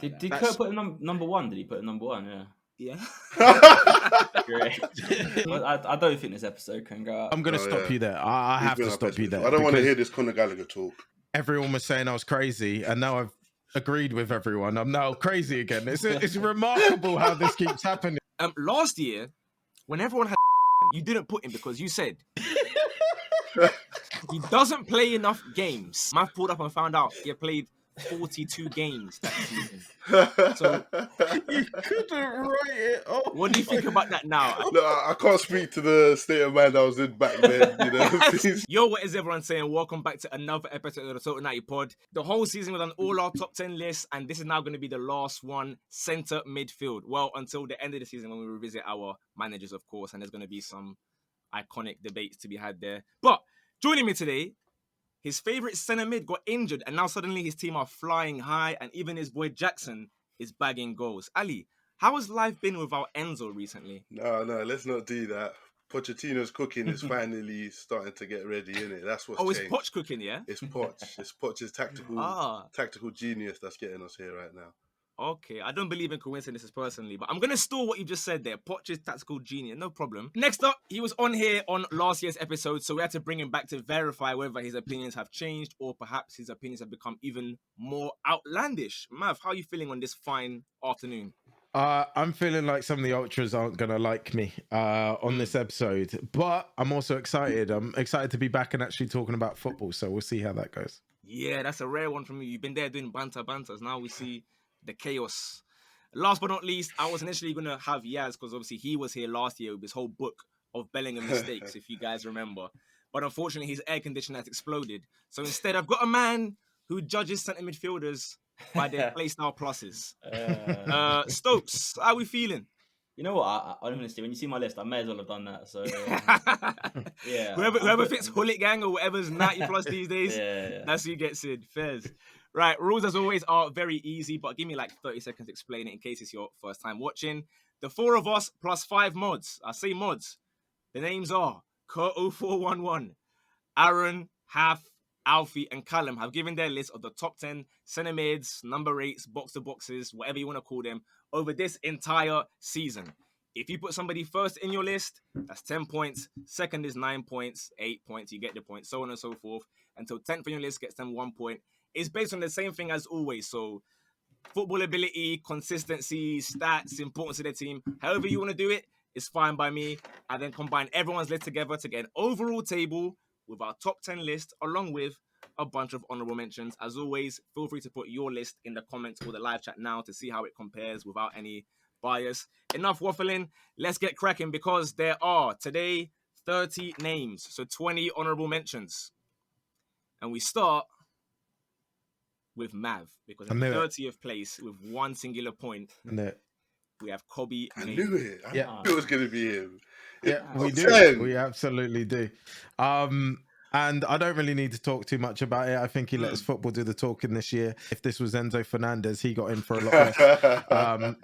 Did Kurt put him number one? Did he put him number one? Yeah. Yeah. Great. Well, I don't think this episode can go out. I'm going to stop you there. I have to stop you there. I don't want to hear this Conor Gallagher talk. Everyone was saying I was crazy, and now I've agreed with everyone. I'm now crazy again. It's remarkable how this keeps happening. Last year, when everyone had you didn't put him because you said he doesn't play enough games. Math pulled up and found out he had played 42 games that season. So you couldn't write it. Oh, what do you think about that now? No, I can't speak to the state of mind I was in back then. You know. Yo, what is everyone saying? Welcome back to another episode of the Total 90 Pod. The whole season we've done all our top 10 lists, and this is now going to be the last one, centre midfield. Well, until the end of the season when we revisit our managers, of course, and there's going to be some iconic debates to be had there. But joining me today, his favourite centre mid got injured, and now suddenly his team are flying high, and even his boy Jackson is bagging goals. Ali, how has life been without Enzo recently? No, let's not do that. Pochettino's cooking is finally starting to get ready, innit? That's what's changed. It's Poch cooking, yeah? It's Poch. It's Poch's tactical genius that's getting us here right now. Okay, I don't believe in coincidences personally, but I'm going to store what you just said there. Poch's tactical genius, no problem. Next up, he was on here on last year's episode, so we had to bring him back to verify whether his opinions have changed or perhaps his opinions have become even more outlandish. Mav, how are you feeling on this fine afternoon? I'm feeling like some of the ultras aren't going to like me on this episode, but I'm also excited. I'm excited to be back and actually talking about football, so we'll see how that goes. Yeah, that's a rare one from you. You've been there doing banters. Now we see the chaos. Last but not least, I was initially going to have Yaz because obviously he was here last year with his whole book of Bellingham mistakes, if you guys remember. But unfortunately, his air conditioner has exploded. So instead, I've got a man who judges centre midfielders by their playstyle pluses. Stokes, how are we feeling? You know what? Honestly, when you see my list, I may as well have done that. So yeah, whoever fits Hullet Gang or whatever's 90 plus these days, that's who gets in. Fairs. Right, rules as always are very easy, but give me like 30 seconds to explain it in case it's your first time watching. The four of us plus 5 mods. I say mods. The names are Kurt0411, Aaron, Haf, Alfie, and Callum have given their list of the top 10 centre mids, number 8s, box to boxes, whatever you want to call them, over this entire season. If you put somebody first in your list, that's 10 points. Second is 9 points, 8 points. You get the point, so on and so forth. Until 10th in your list gets them 1 point. It's based on the same thing as always. So football ability, consistency, stats, importance to the team. However you want to do it, it's fine by me. I then combine everyone's list together to get an overall table with our top 10 list, along with a bunch of honorable mentions. As always, feel free to put your list in the comments or the live chat now to see how it compares without any bias. Enough waffling. Let's get cracking because there are today 30 names, so 20 honorable mentions. And we start with Mav, because in 30th place with 1 singular point, we have Kobe. I knew it. I knew it was going to be him. Yeah, we do. We absolutely do. And I don't really need to talk too much about it. I think he let his football do the talking this year. If this was Enzo Fernandez, he got in for a lot less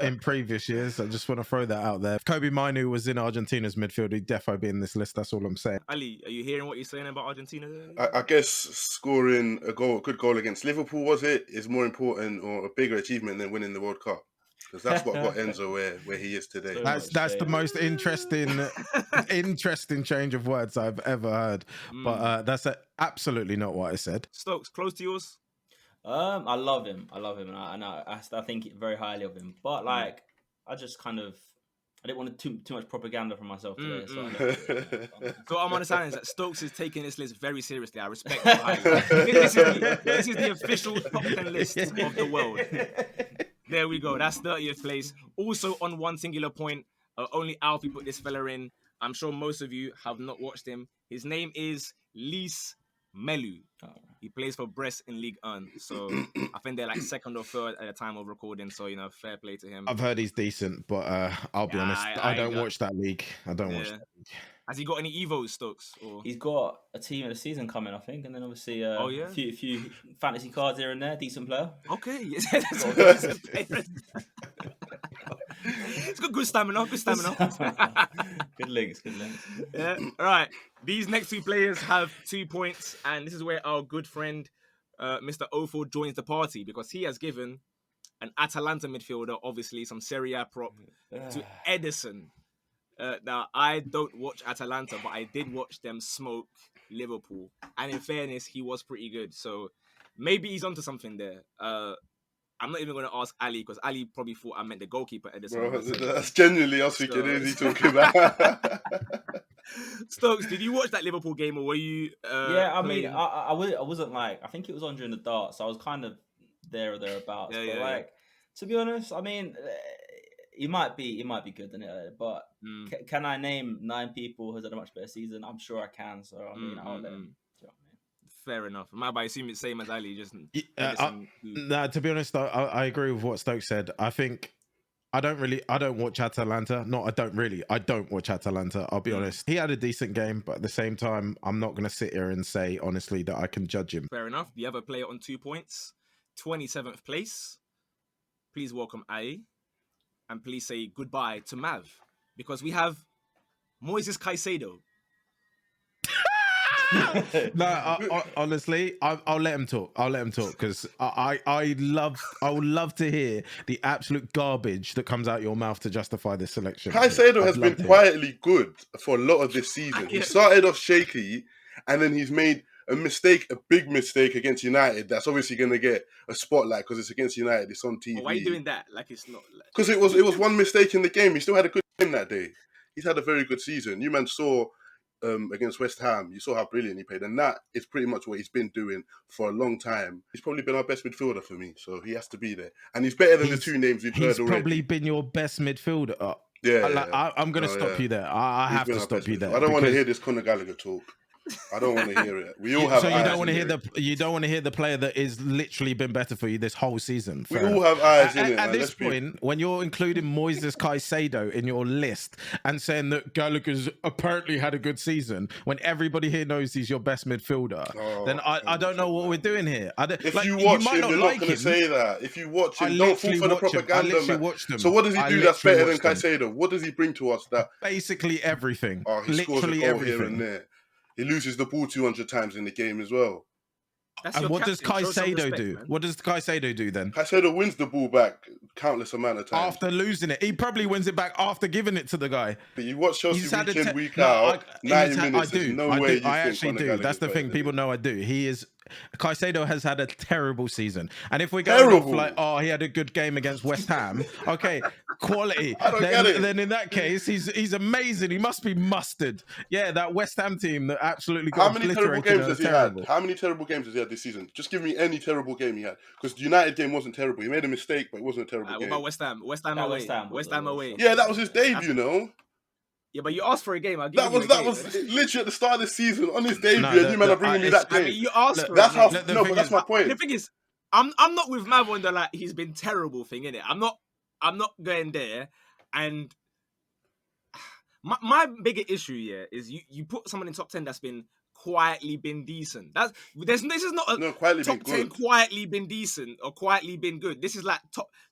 in previous years. I just want to throw that out there. If Kobe Mainu was in Argentina's midfield, he'd definitely be in this list. That's all I'm saying. Ali, are you hearing what you're saying about Argentina? I guess scoring a good goal against Liverpool, is more important or a bigger achievement than winning the World Cup. Because that's what got Enzo where he is today. That's the most interesting change of words I've ever heard. But that's absolutely not what I said. Stokes, close to yours? I love him, and I think very highly of him. But like, I didn't want too much propaganda from myself today. So what I'm understanding is that Stokes is taking this list very seriously. I respect it highly. This is the official top 10 list of the world. There we go. That's 30th place. Also on 1 singular point, only Alfie put this fella in. I'm sure most of you have not watched him. His name is Lys Melu. He plays for Brest in Ligue 1. So I think they're like second or third at the time of recording. So, fair play to him. I've heard he's decent, but I'll be honest. I don't watch that league. I don't watch that league. Has he got any Evos, Stokes? Or? He's got a team of the season coming, I think, and then obviously a few fantasy cards here and there. Decent player. Okay, it's got good stamina. Good links. Yeah. All right. These next 2 players have 2 points, and this is where our good friend Mr. Ofo joins the party because he has given an Atalanta midfielder, obviously some Serie A prop, to Edison. Now, I don't watch Atalanta, but I did watch them smoke Liverpool. And in fairness, he was pretty good. So maybe he's onto something there. I'm not even going to ask Ali because Ali probably thought I meant the goalkeeper Edison. Bro, that's genuinely us thinking, who's he talking about? Stokes, did you watch that Liverpool game or were you? Yeah, I mean, I wasn't like, I think it was on during the darts, so I was kind of there or thereabouts. Yeah, but like, to be honest, I mean, he might be good in it, but can I name 9 people who's had a much better season? I'm sure I can. So I mean, I'll let him. Fair enough. I assume it's same as Ali. Just nah, to be honest, I agree with what Stokes said. I think I don't watch Atalanta. I don't watch Atalanta. I'll be honest. He had a decent game, but at the same time, I'm not going to sit here and say honestly that I can judge him. Fair enough. The other player on 2 points, 27th place. Please welcome Ali, and please say goodbye to Mav, because we have Moises Caicedo. No, honestly, I'll let him talk. Because I would love to hear the absolute garbage that comes out your mouth to justify this selection. Caicedo has been quietly good for a lot of this season. He started off shaky, and then he's made a big mistake against United. That's obviously going to get a spotlight because it's against United. It's on TV. Well, why are you doing that? Like it's not. Because it was one mistake in the game. He still had a good game that day. He's had a very good season. You man saw. Against West Ham, you saw how brilliant he played, and that is pretty much what he's been doing for a long time. He's probably been our best midfielder for me, so he has to be there, and he's better than the 2 names we've heard already. He's probably been your best midfielder. I'm going to stop you there. I have to stop you there. I don't want to hear this Conor Gallagher talk. I don't want to hear it. We all have. So you don't want to hear you don't want to hear the player that is literally been better for you this whole season. We all have eyes in it. At this point, when you're including Moises Caicedo in your list and saying that Gallagher's apparently had a good season, when everybody here knows he's your best midfielder, then I don't know what we're doing here. If you watch him, you're not going to say that. If you watch him, don't fall for the propaganda. I watched him. So what does he do that's better than Caicedo? What does he bring to us? That basically everything. He scores a goal here and there. He loses the ball 200 times in the game as well. And what does Caicedo do? Man. What does Caicedo do then? Caicedo wins the ball back countless amount of times. After losing it. He probably wins it back after giving it to the guy. But you watch Chelsea week in, week out, 90 minutes, I actually do. That's the thing. People know I do. Caicedo has had a terrible season. And if we're going off like, he had a good game against West Ham, okay, quality. Then in that case, he's amazing. He must be mustard. Yeah, that West Ham team that absolutely got obliterated. How many terrible games has he had? How many terrible games has he had this season? Just give me any terrible game he had. Because the United game wasn't terrible. He made a mistake, but it wasn't a terrible game. What about West Ham? West Ham away. Yeah, that was his debut, you know. Yeah, but you asked for a game. That was literally at the start of the season on his debut, and you man are bringing me that game. I mean, you asked for that's it. But that's my point. The thing is, I'm not with Mav on the like he's been terrible thing, innit? I'm not going there. And my bigger issue is you put someone in top 10 that's been quietly been decent. This is not a top 10 quietly been decent or quietly been good. This is like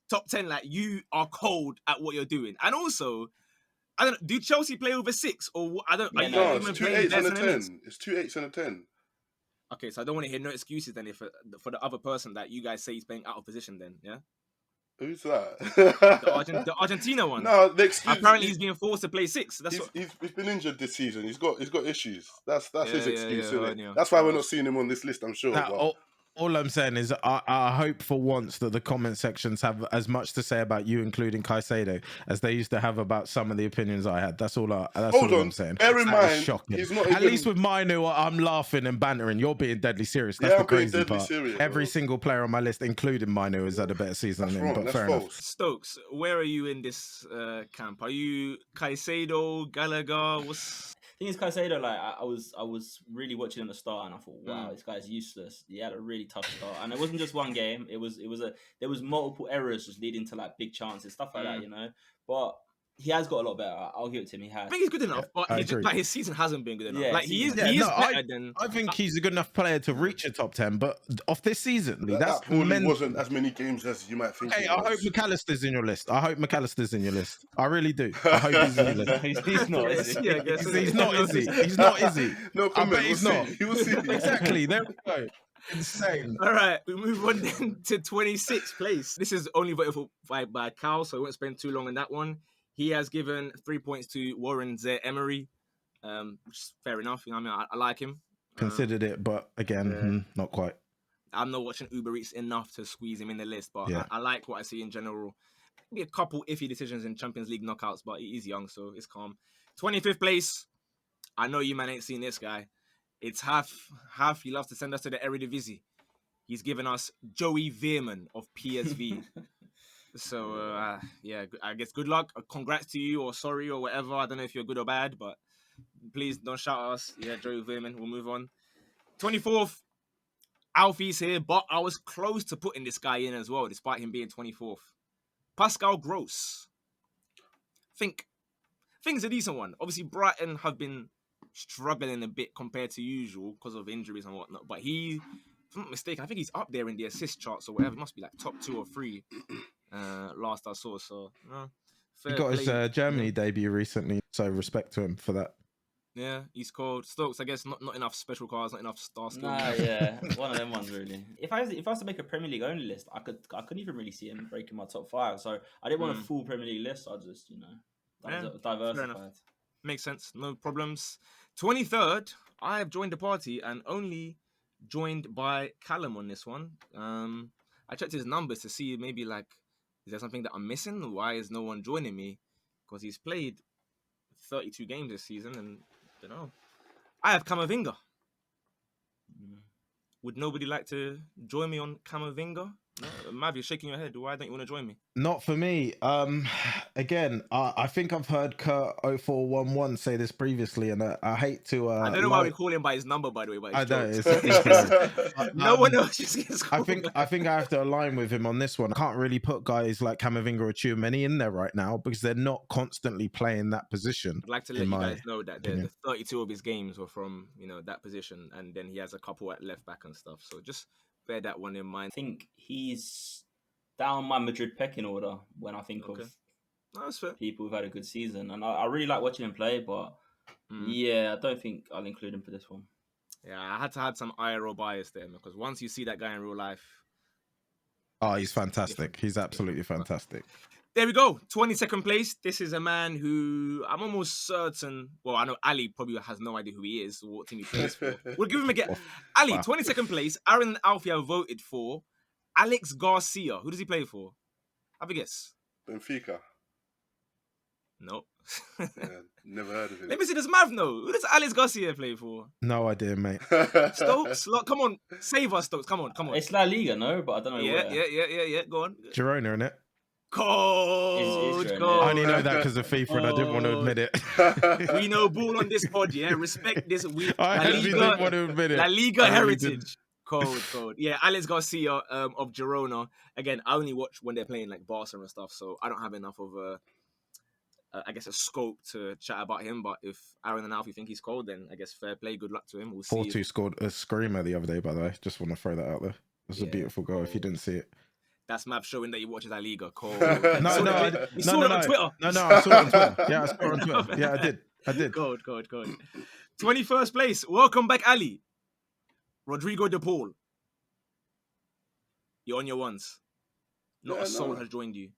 top 10 like you are cold at what you're doing. And also, I don't know, do Chelsea play over 6 or I don't? No, it's 2 8s and a 10. It's 2 8s and a 10. Okay, so I don't want to hear no excuses then for the other person that you guys say he's playing out of position. Then, yeah. Who's that? the Argentina one. No, the excuse. Apparently he's being forced to play 6. He's been injured this season. He's got issues. That's his excuse. Isn't it? That's why we're not seeing him on this list. I'm sure. All I'm saying is I hope for once that the comment sections have as much to say about you, including Caicedo, as they used to have about some of the opinions I had. That's all I'm saying. Bear in mind, he's not at least with mine, I'm laughing and bantering. You're being deadly serious. That's the crazy part. Serious, every single player on my list, including Mino, has had a better season than him. But fair enough. Stokes, where are you in this camp? Are you Caicedo, Gallagher? Thing is, Caicedo, like I was really watching him at the start, and I thought, wow, this guy's useless. He had a really tough start, and it wasn't just one game. There was multiple errors just leading to like big chances, stuff like that, you know. But he has got a lot better. I'll give it to him. He has. I think he's good enough, but his season hasn't been good enough. Yeah, like he is better than. I think he's a good enough player to reach a top 10, but off this season, that probably wasn't as many games as you might think. Hey, I hope McAllister's in your list. I really do. I hope he's in your list. He's not. Is he? He's not. Is he? He's not. Is he? No comment. I bet he's not. You will see. Exactly. There we go. Insane. All right, we move on then to 26th place. This is only voted for by Cal, so I won't spend too long on that one. He has given 3 points to Warren Zaire-Emery, which is fair enough. You know what I mean? I like him. Considered it, but again, not quite. I'm not watching Uber Eats enough to squeeze him in the list, but Yeah. I like what I see in general. Maybe a couple iffy decisions in Champions League knockouts, but he's young, so it's calm. 25th place. I know you man ain't seen this guy. It's half. He loves to send us to the Eredivisie. He's given us Joey Veerman of PSV. So, yeah, I guess good luck. Congrats to you, or sorry, or whatever. I don't know if you're good or bad, but please don't shout at us. Yeah, Joey Veerman. We'll move on. 24th. Alfie's here, but I was close to putting this guy in as well, despite him being 24th. Pascal Gross. Think it's a decent one. Obviously, Brighton have been struggling a bit compared to usual because of injuries and whatnot. But he, if I'm not mistaken, I think he's up there in the assist charts or whatever. It must be like top 2 or 3 last I saw. So, he got his Germany debut recently, so respect to him for that. Yeah, he's called Stokes. I guess not enough special cards, not enough star skills. Nah, yeah, one of them ones really. If I was to make a Premier League only list, I couldn't even really see him breaking my top 5. So I didn't want a full Premier League list. I just diversified. Fair enough. Makes sense. No problems. 23rd, I have joined the party and only joined by Callum on this one. I checked his numbers to see maybe like, is there something that I'm missing? Why is no one joining me? Because he's played 32 games this season and I don't know. I have Camavinga. Would nobody like to join me on Camavinga? No? Mav, you're shaking your head. Why don't you want to join me? Not for me. Again, I think I've heard Kurt.0411 say this previously, and I hate to. I don't know why we call him by his number, by the way. But I know it's no one else just gets I think I have to align with him on this one. I can't really put guys like Camavinga or Tchouaméni in there right now because they're not constantly playing that position. I'd like to let you guys know that the 32 of his games were from that position, and then he has a couple at left back and stuff. So just bear that one in mind. I think he's down my Madrid pecking order when I think of people who've had a good season, and I really like watching him play. But yeah, I don't think I'll include him for this one. Yeah, I had to have some IRL bias there because once you see that guy in real life, he's fantastic. He's absolutely fantastic. There we go. 22nd place. This is a man who I'm almost certain. Well, I know Ali probably has no idea who he is or what team he plays for. We'll give him a get. Ali, 22nd place. Aaron and Alfie have voted for Alex Garcia. Who does he play for? Have a guess. Benfica. No. Yeah, never heard of him. Let me see. Does Mav know? Who does Alex Garcia play for? No idea, mate. Stokes, come on, save us, Stokes. Come on. It's La Liga, no, but I don't know. Yeah. Go on. Girona, innit? Cold. I only know that because of FIFA, and I didn't want to admit it. We know ball on this pod, yeah. Respect this. I actually didn't want to admit it. La Liga heritage. Cold. Yeah, Alex Garcia of Girona. Again, I only watch when they're playing like Barca and stuff, so I don't have enough of a scope to chat about him. But if Aaron and Alfie think he's cold, then I guess fair play. Good luck to him. We'll see. 4-2 scored a screamer the other day, by the way. Just want to throw that out there. It was a beautiful goal. If you didn't see it. That's Mav showing that he watches La Liga. Cold. No, he saw it on Twitter. No, I saw it on Twitter. Yeah, I saw it on Twitter. Yeah, I did. Good. 21st place. Welcome back, Ali. Rodrigo De Paul. You're on your ones. Not a soul has joined you.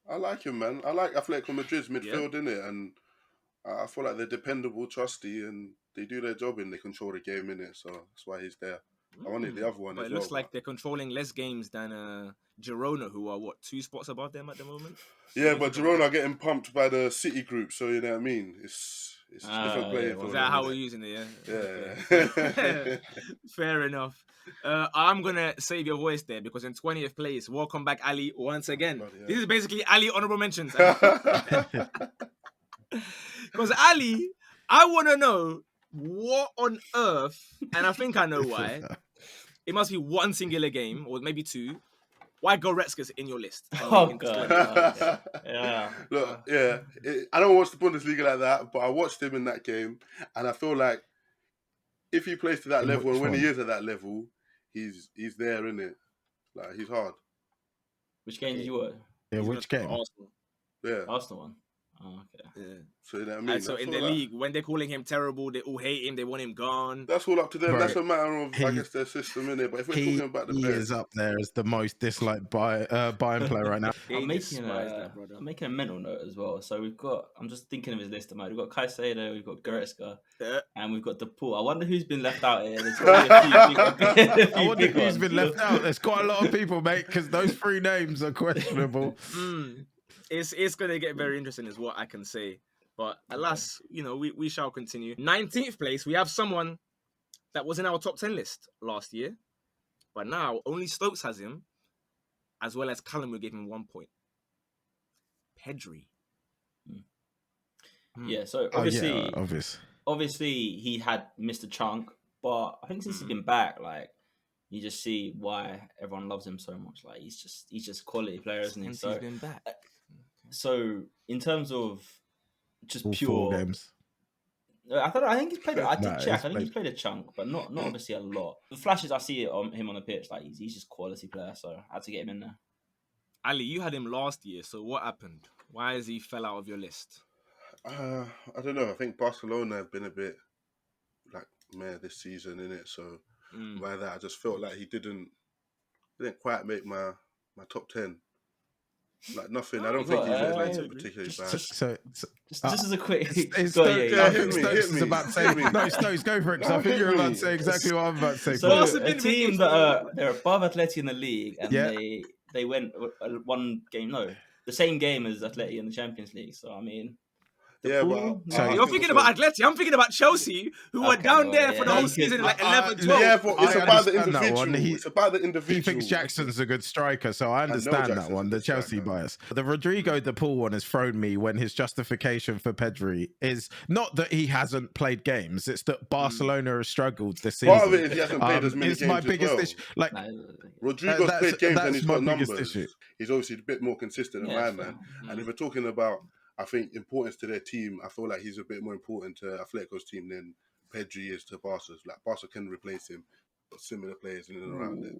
I like him, man. I like Atletico Madrid's midfield, innit? And I feel like they're dependable, trusty, and they do their job and they control the game, innit? So that's why he's there. I wanted the other one but as it well. looks like they're controlling less games than Girona, who are, 2 spots above them at the moment? Yeah, but Girona are getting pumped by the City group, so you know what I mean? It's different playing. Is that how we're using it, yeah? Fair enough. I'm going to save your voice there because in 20th place, welcome back, Ali, once again. This is basically Ali honorable mentions. Because Ali, I want to know what on earth, and I think I know why. It must be one singular game, or maybe 2. Why Goretzka's in your list? Oh, God. Yeah. Look, I don't watch the Bundesliga like that, but I watched him in that game, and I feel like if he plays to that level, and when he is at that level, he's there, innit? Like, he's hard. Which game did you watch? Yeah, which game? Arsenal. Yeah. Arsenal one. Oh, okay. Yeah. So you know what I mean? And so in the league, when they're calling him terrible, they all hate him. They want him gone. That's all up to them. Bro, That's a matter of, I guess, their system, innit? But if we're talking about the players, is up there as the most disliked buying player right now. I'm making a mental note as well. So I'm just thinking of his list. We've got Caicedo, we've got Goretzka, and we've got De Paul. I wonder who's been left out here. There's a few I wonder big who's ones. been left out. There's quite a lot of people, mate, because those 3 names are questionable. It's going to get very interesting is what I can say. But alas, we shall continue. 19th place, we have someone that was in our top 10 list last year. But now only Stokes has him, as well as Callum, who gave him 1 point. Pedri. Yeah, so obviously he had missed a chunk, but I think since he's been back, like, you just see why everyone loves him so much. Like, he's just a quality player, isn't he? So he's been back. So in terms of just all pure 4 games. I think he's played. I did check. I think he's played a chunk, but not obviously a lot. The flashes I see on him on the pitch, like he's just a quality player. So I had to get him in there. Ali, you had him last year. So what happened? Why has he fell out of your list? I don't know. I think Barcelona have been a bit like meh this season, innit? So by that, I just felt like he didn't quite make my top 10. Like nothing. I don't think he's played particularly bad. Just as a quick. Stokes is about to say. No, Stokes, go for it. Because I think you're about to say exactly what I'm about to say. So a team that they're above Atleti in the league, and they went one game. No, the same game as Atleti in the Champions League. So I mean. Yeah, but you're thinking about Atleti. I'm thinking about Chelsea, who were down there for the whole season, like 11, 12. Yeah, but it's about the individual. It's about the individual. He thinks Jackson's a good striker, so I understand that one, the Chelsea bias. The Rodrigo De Paul one has thrown me when his justification for Pedri is not that he hasn't played games, it's that Barcelona has struggled this season. Part of it is he hasn't played as many games my biggest issue. Like, Rodrigo's played games and he's got numbers. He's obviously a bit more consistent than my man. And if we're talking about, I think, importance to their team, I feel like he's a bit more important to Atletico's team than Pedri is to Barca's. Like, Barca can replace him, but similar players in and around it.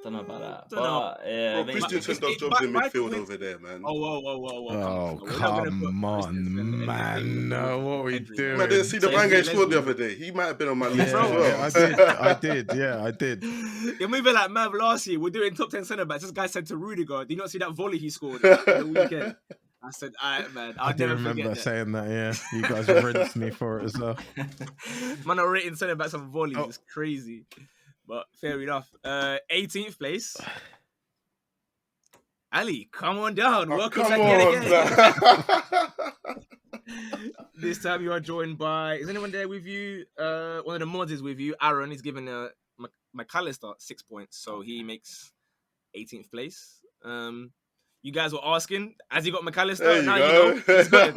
Don't know about that. Yeah, Christensen does jobs in midfield over there, man. Oh, come on, man. No, what are we doing? I didn't see the Rangay squad the other day. He might have been on my list as well. I did. You're moving like Mav last year. We're doing top 10 centre-backs. This guy said to Rudiger, did you not see that volley he scored the weekend? I said, man, I do remember saying that, yeah. You guys rinsed me for it as well. Man, I'm rating centre-backs on volleys. It's crazy. But fair enough. 18th place. Ali, come on down. Welcome back again. This time you are joined by, is anyone there with you? One of the mods is with you. Aaron is given McAllister 6 points, so he makes 18th place. You guys were asking, has he got McAllister? Now you know he's got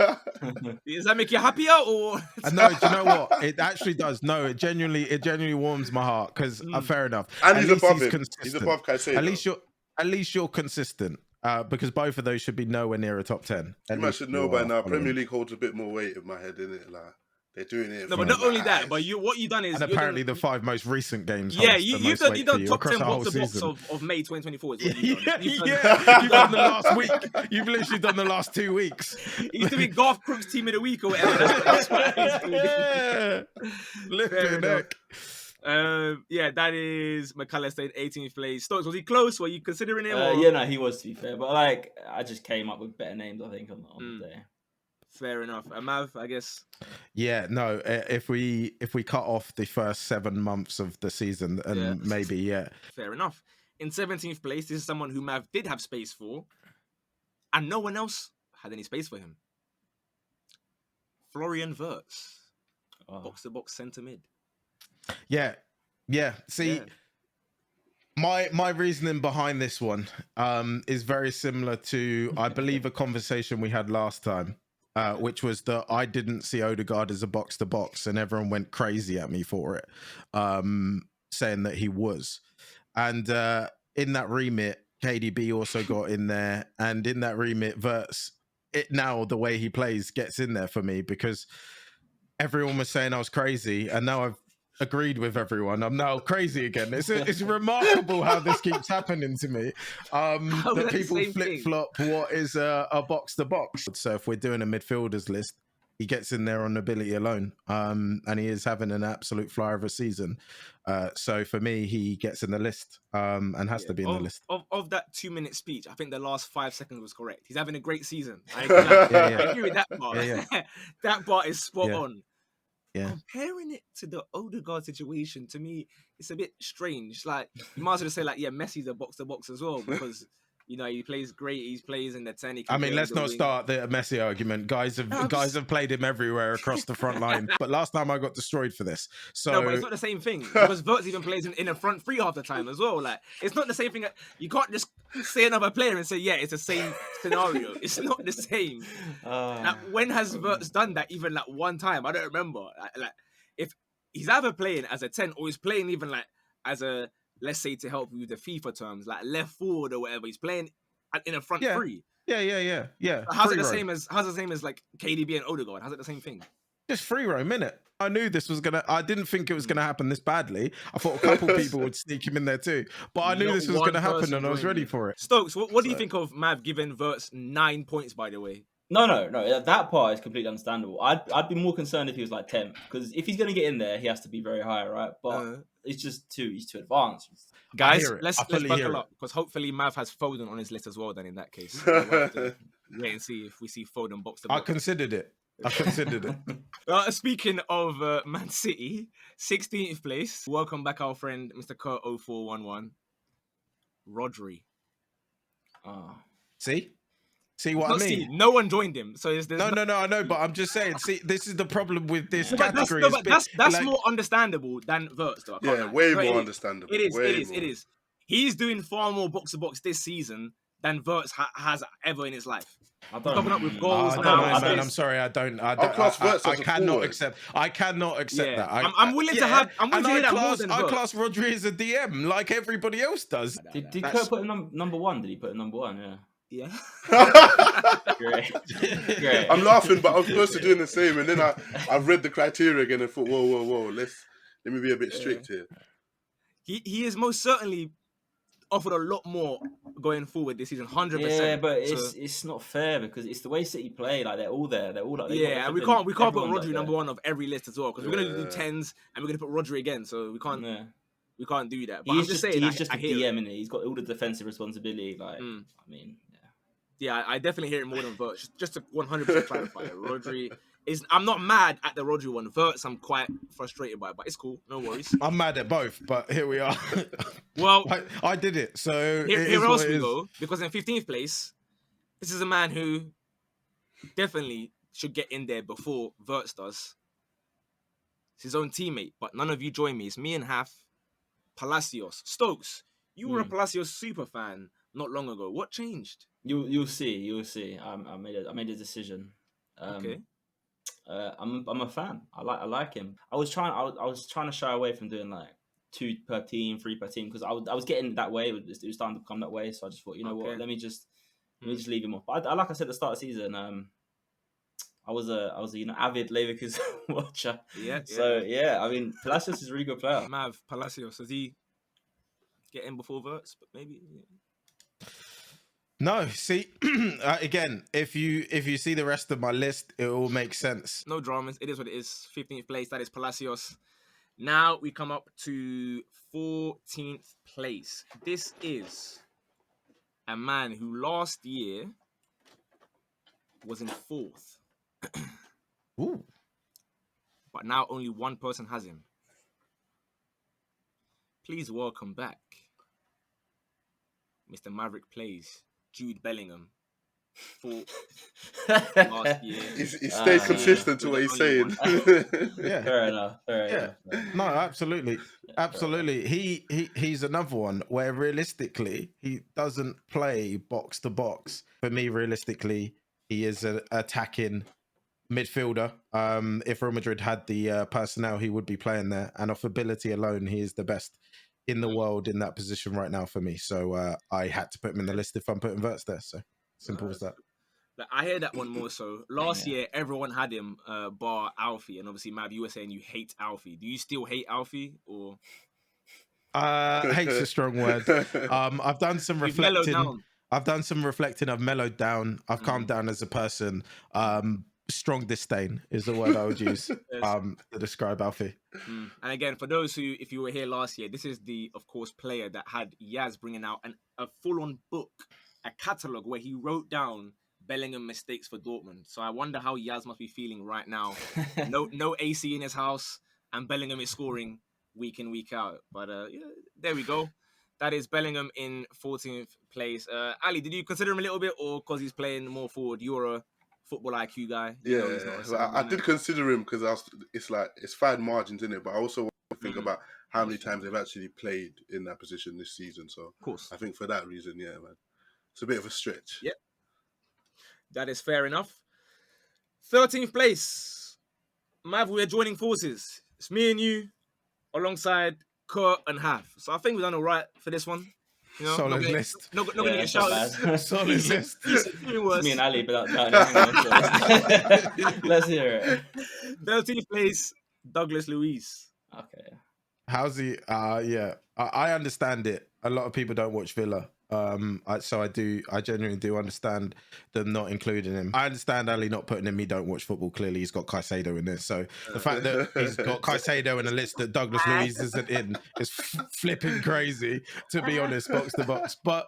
him. Does that make you happier or? No, do you know what? It actually does. No, it genuinely warms my heart because fair enough. And he's above him. He's above Caicedo. At least you're consistent. Because both of those should be nowhere near a top 10. You might should know by now. Premier League holds a bit more weight in my head, innit? Like, they're doing it. No, but not only that, but what you've done is... And apparently the 5 most recent games. Yeah, you've done top 10 box-to-box of May 2024. Is what you've done. You've done the last week. You've literally done the last 2 weeks. He's doing Garth Crooks Team of the Week or whatever. That's what he's doing. Yeah. Lifting neck. That is McAllister in 18th place. Stokes, was he close? Were you considering him? Yeah, no, he was, to be fair. But like, I just came up with better names, I think, on the day. Fair enough. Mav, I guess. Yeah, no. If we cut off the first 7 months of the season, and maybe, yeah. Fair enough. In 17th place, this is someone who Mav did have space for, and no one else had any space for him. Florian Wirtz, box-to-box centre mid. Yeah. See, my reasoning behind this one is very similar to, I believe, a conversation we had last time, which was that I didn't see Odegaard as a box-to-box, and everyone went crazy at me for it, saying that he was. And in that remit, KDB also got in there, and in that remit, Wirtz, now the way he plays gets in there for me because everyone was saying I was crazy, and now I've agreed with everyone. I'm now crazy again. It's remarkable how this keeps happening to me. That people flip-flop what is a box to box. So if we're doing a midfielders list, he gets in there on ability alone. And he is having an absolute flyer of a season. So for me, he gets in the list and has to be in the list. Of that 2-minute speech, I think the last 5 seconds was correct. He's having a great season. I agree with that part. That part is spot on. Yeah. Comparing it to the Odegaard situation, to me, it's a bit strange. Like, you might as well say, like, Messi's a box-to-box as well, because, he plays great. He plays in the 10. I mean, let's not start the Messi argument. Guys have played him everywhere across the front line. But last time I got destroyed for this. So no, but it's not the same thing, because Verts even plays in a front three half the time as well. Like, it's not the same thing. You can't just say another player and say, it's the same scenario. It's not the same. When has Verts done that even like one time? I don't remember. Like, if he's either playing as a 10 or he's playing even like as a, let's say, to help with the FIFA terms, like left forward or whatever, he's playing in a front three. Yeah. How's it the same as like KDB and Odegaard? How's it the same thing? Just free roam, innit? I knew this was I didn't think it was gonna happen this badly. I thought a couple people would sneak him in there too, but I knew this was gonna happen and I was ready for it. Stokes, what do you think of Mav giving Verts 9 points? By the way, no. That part is completely understandable. I'd be more concerned if he was like 10, because if he's gonna get in there, he has to be very high, right? But it's just he's too advanced. Guys, let's buckle up, because hopefully Mav has Foden on his list as well. Then in that case, we'll have to wait and see if we see Foden box to box. I considered it. Speaking of Man City, 16th place. Welcome back, our friend Mr. Kurt 0411. Rodri. See what I mean? No one joined him, so no. I know, but I'm just saying. See, this is the problem with this category. That's more understandable than Verts, though. Way more understandable. It is. He's doing far more box to box this season than Verts has ever in his life. Coming up with goals now. Man, I'm sorry, I cannot accept that. I'm willing to hear that more than Verts. I class Rodri as a DM like everybody else does. Did Kurt put him number one? Did he put him number one? Yeah. Great. I'm laughing, but I'm close to doing the same. And then I've read the criteria again and thought, whoa, let me be a bit strict here. He is most certainly offered a lot more going forward this season, 100%. Yeah, but it's not fair, because it's the way City play. Like, they're all there. They're all like, and we can't put Rodri number one of every list as well, because we're gonna do 10s and we're gonna put Rodri again. So we can't. Yeah. We can't do that. But he's just a DM, innit? He's got all the defensive responsibility. Like, I mean, yeah, I definitely hear it more than Verts. Just to 100% clarify, Rodri is. I'm not mad at the Rodri one. Verts, I'm quite frustrated by it, but it's cool. No worries. I'm mad at both, but here we are. Well, I did it. So here else we go, because in 15th place, this is a man who definitely should get in there before Verts does. It's his own teammate, but none of you join me. It's me and Half. Palacios. Stokes, you were a Palacios super fan not long ago. What changed? You'll see. I made a decision. Okay. I'm a fan. I like him. I was trying to shy away from doing like 2 per team, 3 per team, because I was getting that way. It was starting to become that way. So I just thought, what? Let me just leave him off. But I like I said at the start of the season, I was a avid Leverkusen watcher. Yeah. So I mean, Palacios is a really good player. Mav, Palacios, does he get in before Verts? But maybe. Yeah. No, see, again, if you see the rest of my list, it all makes sense. No dramas. It is what it is. 15th place. That is Palacios. Now we come up to 14th place. This is a man who last year was in 4th. Ooh. But now only one person has him. Please welcome back Mr. Maverick Plays, Jude Bellingham. For last year. He stayed consistent to what he's saying. Yeah. Fair enough. No, absolutely. He's another one where realistically he doesn't play box to box. For me, realistically, he is an attacking midfielder. If Real Madrid had the personnel, he would be playing there. And off ability alone, he is the best in the world in that position right now for me. So I had to put him in the list if I'm putting Verts there. So simple as that. Like, I hear that one more so. Last year, everyone had him, bar Alfie, and obviously, Mav, you were saying you hate Alfie. Do you still hate Alfie, or? Hate's a strong word. I've done some reflecting. I've done some reflecting. I've mellowed down. I've calmed down as a person. Strong disdain is the word I would use to describe Alfie. And again, for those who, if you were here last year, this is the, of course, player that had Yaz bringing out a full-on book, a catalogue where he wrote down Bellingham mistakes for Dortmund. So I wonder how Yaz must be feeling right now. No AC in his house, and Bellingham is scoring week in, week out. But yeah, there we go. That is Bellingham in 14th place. Ali, did you consider him a little bit, or because he's playing more forward, you're a football IQ guy? I did consider him because it's fine margins in it, but I also want to think about how many times they've actually played in that position this season. So of course, I think for that reason, yeah, man, it's a bit of a stretch. Yeah, that is fair enough. 13th place, Mav, we're joining forces. It's me and you, alongside Kurt and Hav. So I think we've done all right for this one. You know, solid list. Not gonna get shouted. Solid list. It's me and Ali, but let's hear it. 13th place, Douglas Luiz. Okay. How's he? Yeah, I understand it. A lot of people don't watch Villa. So I genuinely do understand them not including him. I understand Ali not putting him. He don't watch football. Clearly, he's got Caicedo in there. So the fact that he's got Caicedo in a list that Douglas Luiz isn't in is flipping crazy, to be honest, box to box. But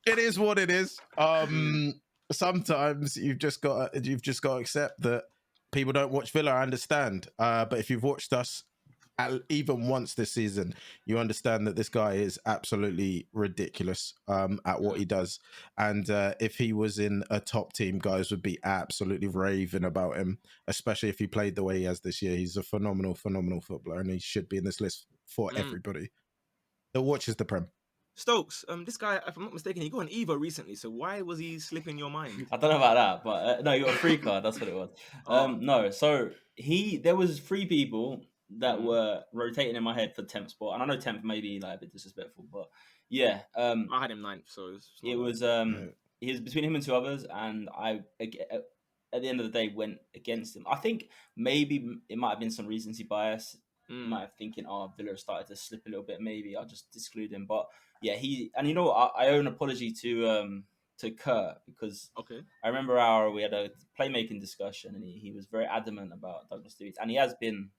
it is what it is. Sometimes you've just got to accept that people don't watch Villa. I understand. But if you've watched us even once this season, you understand that this guy is absolutely ridiculous at what he does. And if he was in a top team, guys would be absolutely raving about him, especially if he played the way he has this year. He's a phenomenal footballer, and he should be in this list for everybody that watches the Prem. Stokes, this guy, if I'm not mistaken, he got an Evo recently. So why was he slipping your mind? I don't know about that, but no, you got a free card. That's what it was. No, so there was 3 people that were rotating in my head for 10th spot, and I know 10th may be like a bit disrespectful, but yeah, I had him 9th, so it was he was between him and 2 others, and I at the end of the day went against him. I think maybe it might have been some recency bias. Might have thinking, Villa started to slip a little bit. Maybe I'll just exclude him. But yeah, and you know what? I owe an apology to Kurt, because I remember we had a playmaking discussion, and he was very adamant about Douglas Luiz, and he has been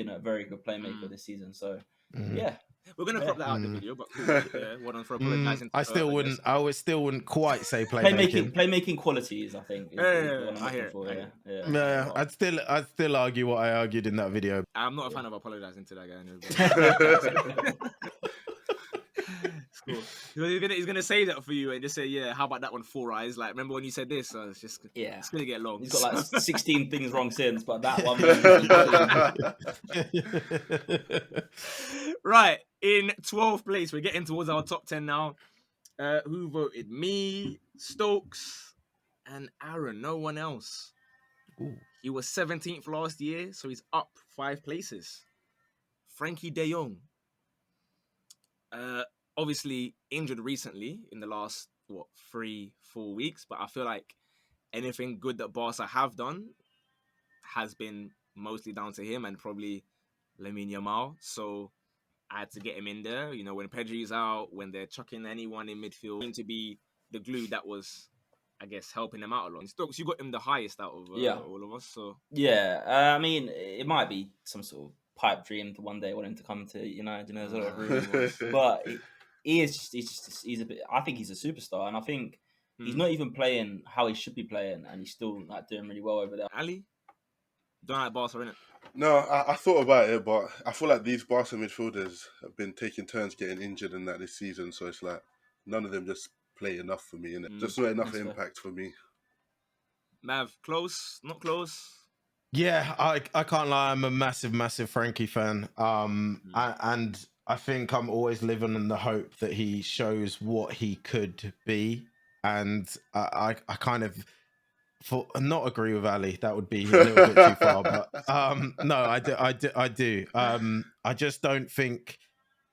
a very good playmaker this season. So yeah, we're gonna crop that out in the video. But cool. One on for apologizing. I still wouldn't quite say playmaking. Playmaking qualities, I think. I hear it. I'd still argue what I argued in that video. I'm not a fan of apologizing to that guy. Anyway. Cool. He's gonna say that for you and just say, yeah, how about that one, 4 eyes? Like, remember when you said this? It's gonna get long. He's got like 16 things wrong since, but that one. Right, in 12th place, we're getting towards our top 10 now. Who voted? Me, Stokes, and Aaron. No one else. Ooh. He was 17th last year, so he's up 5 places. Frankie De Jong. Obviously injured recently in the last 3-4 weeks, but I feel like anything good that Barca have done has been mostly down to him and probably Lamine Yamal. So I had to get him in there. You know, when Pedri's out, when they're chucking anyone in midfield, seemed to be the glue that was, I guess, helping them out a lot. Stokes, you got him the highest out of all of us. So yeah, I mean, it might be some sort of pipe dream to one day want him to come to United, you know, sort of rumors. But he's a bit. I think he's a superstar, and I think he's not even playing how he should be playing, and he's still like doing really well over there. Ali, don't like Barca, innit? No, I thought about it, but I feel like these Barca midfielders have been taking turns getting injured in that this season, so it's like none of them just play enough for me, innit? Just not enough impact for me. Mav, close, not close. Yeah, I can't lie. I'm a massive Frankie fan. And I think I'm always living in the hope that he shows what he could be. And I kind of not agree with Ali. That would be a little bit too far. But no, I do. I just don't think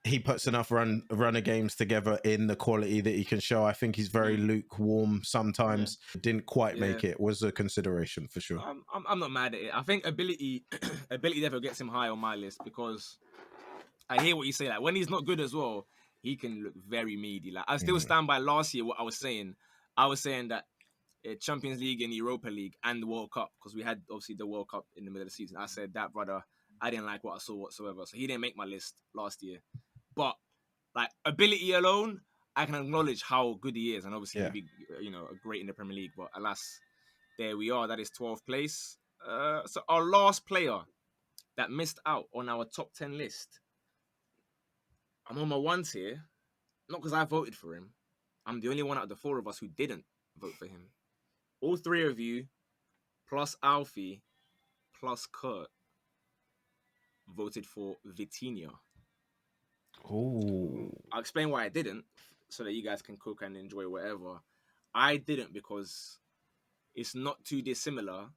he puts enough runner games together in the quality that he can show. I think he's very lukewarm sometimes. Didn't quite make it. Was a consideration for sure. I'm not mad at it. I think ability definitely gets him high on my list because I hear what you say. Like when he's not good as well, he can look very meaty. Like I still stand by last year what I was saying. I was saying that Champions League and Europa League and the World Cup, because we had obviously the World Cup in the middle of the season. I said that, brother, I didn't like what I saw whatsoever. So he didn't make my list last year. But like ability alone, I can acknowledge how good he is, and obviously he'd be, great in the Premier League. But alas, there we are. That is 12th place. So our last player that missed out on our top 10 list. I'm on my ones here, not because I voted for him. I'm the only one out of the four of us who didn't vote for him. All three of you, plus Alfie, plus Kurt, voted for Vitinha. Oh, I'll explain why I didn't, so that you guys can cook and enjoy whatever. I didn't because it's not too dissimilar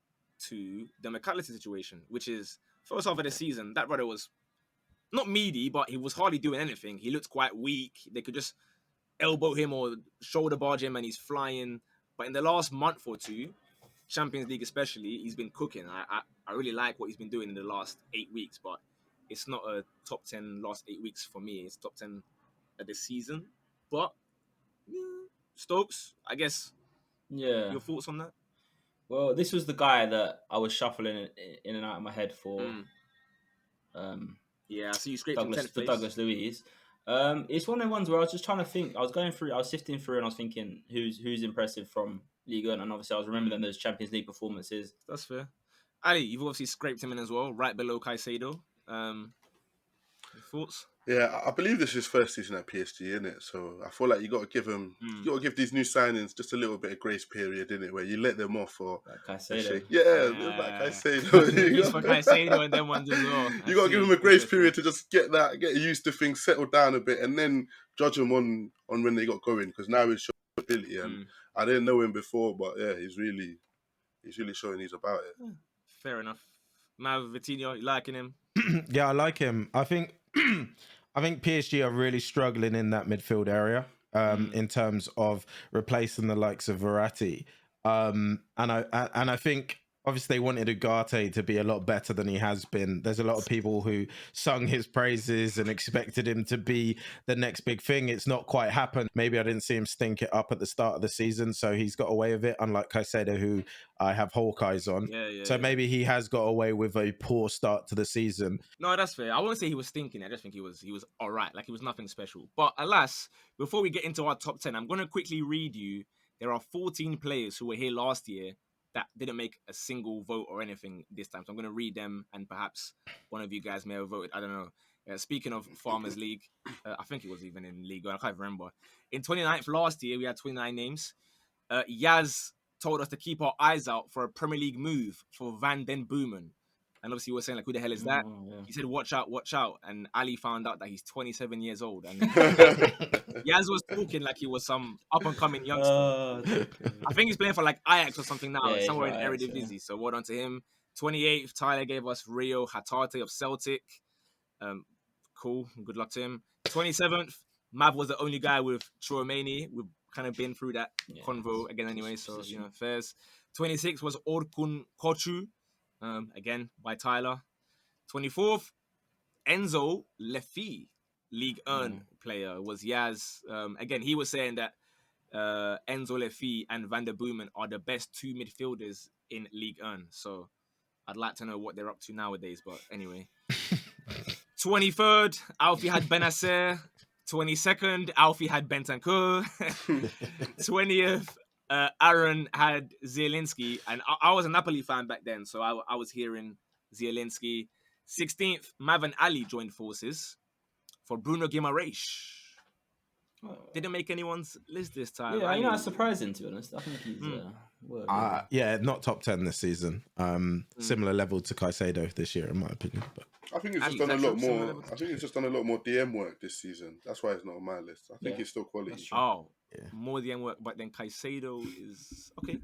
to the McAllister situation, which is first half of the season, that brother was not meaty, but he was hardly doing anything. He looked quite weak. They could just elbow him or shoulder barge him and he's flying. But in the last month or two, Champions League especially, he's been cooking. I really like what he's been doing in the last 8 weeks, but it's not a top 10 last 8 weeks for me. It's top 10 of the season. But Stokes, I guess. Yeah. Your thoughts on that? Well, this was the guy that I was shuffling in and out of my head for. Yeah, so you scraped him 10th place. Douglas Luiz. It's one of the ones where I was just trying to think. I was sifting through, and I was thinking who's impressive from Ligue 1, and obviously I was remembering those Champions League performances. That's fair. Ali, you've obviously scraped him in as well, right below Caicedo. Thoughts? Yeah, I believe this is his first season at PSG, isn't it? So I feel like you got to give him, you got to give these new signings just a little bit of grace period, innit? Where you let them off or like Caicedo. Like Caicedo. He's for Caicedo and them ones as well. You got to give him a grace period to just get used to things, settle down a bit, and then judge him on when they got going. Because now he's showing ability, and I didn't know him before, but yeah, he's really showing he's about it. Fair enough. Mav, Vitinha, you liking him? Yeah, I like him. I think PSG are really struggling in that midfield area in terms of replacing the likes of Verratti. And I think obviously they wanted Ugarte to be a lot better than he has been. There's a lot of people who sung his praises and expected him to be the next big thing. It's not quite happened. Maybe I didn't see him stink it up at the start of the season, so he's got away with it, unlike Caicedo, who I have Hawkeyes on. So maybe he has got away with a poor start to the season. No, that's fair. I won't say he was stinking. I just think he was all right. Like, he was nothing special. But alas, before we get into our top 10, I'm going to quickly read you. There are 14 players who were here last year that didn't make a single vote or anything this time. So I'm going to read them, and perhaps one of you guys may have voted. I don't know. Speaking of Farmers League, I think it was even in League 1. I can't remember. In 29th last year, we had 29 names. Yaz told us to keep our eyes out for a Premier League move for Van den Boomen. And obviously, we're saying, like, who the hell is that? He said, watch out. And Ali found out that he's 27 years old. And Yaz was talking like he was some up-and-coming youngster. I think he's playing for, like, Ajax or something now, somewhere in Eredivisie. So well done to him. 28th, Tyler gave us Rio Hatate of Celtic. Cool. Good luck to him. 27th, Mav was the only guy with Chouameni. We've kind of been through that convo again anyway, so, fairs. 26th was Orkun Kochu. Again, by Tyler. 24th, Enzo Lefi, League 1 player, was Yaz. Again, he was saying that Enzo Lefi and Van der Boomen are the best two midfielders in League 1. So I'd like to know what they're up to nowadays. But anyway. 23rd, Alfie had Benacer. 22nd, Alfie had Bentancur. 20th, Aaron had Zielinski, and I was a Napoli fan back then, so I was hearing Zielinski. 16th, Mav and Ali joined forces for Bruno Guimaraes. Didn't make anyone's list this time. Yeah, that's surprising, to be honest. I think he's not top 10 this season. Similar level to Caicedo this year, in my opinion. But I think he's just done a lot more. I think he's just done a lot more DM work this season. That's why it's not on my list. I think he's still quality. More DM work, but then Caicedo is okay.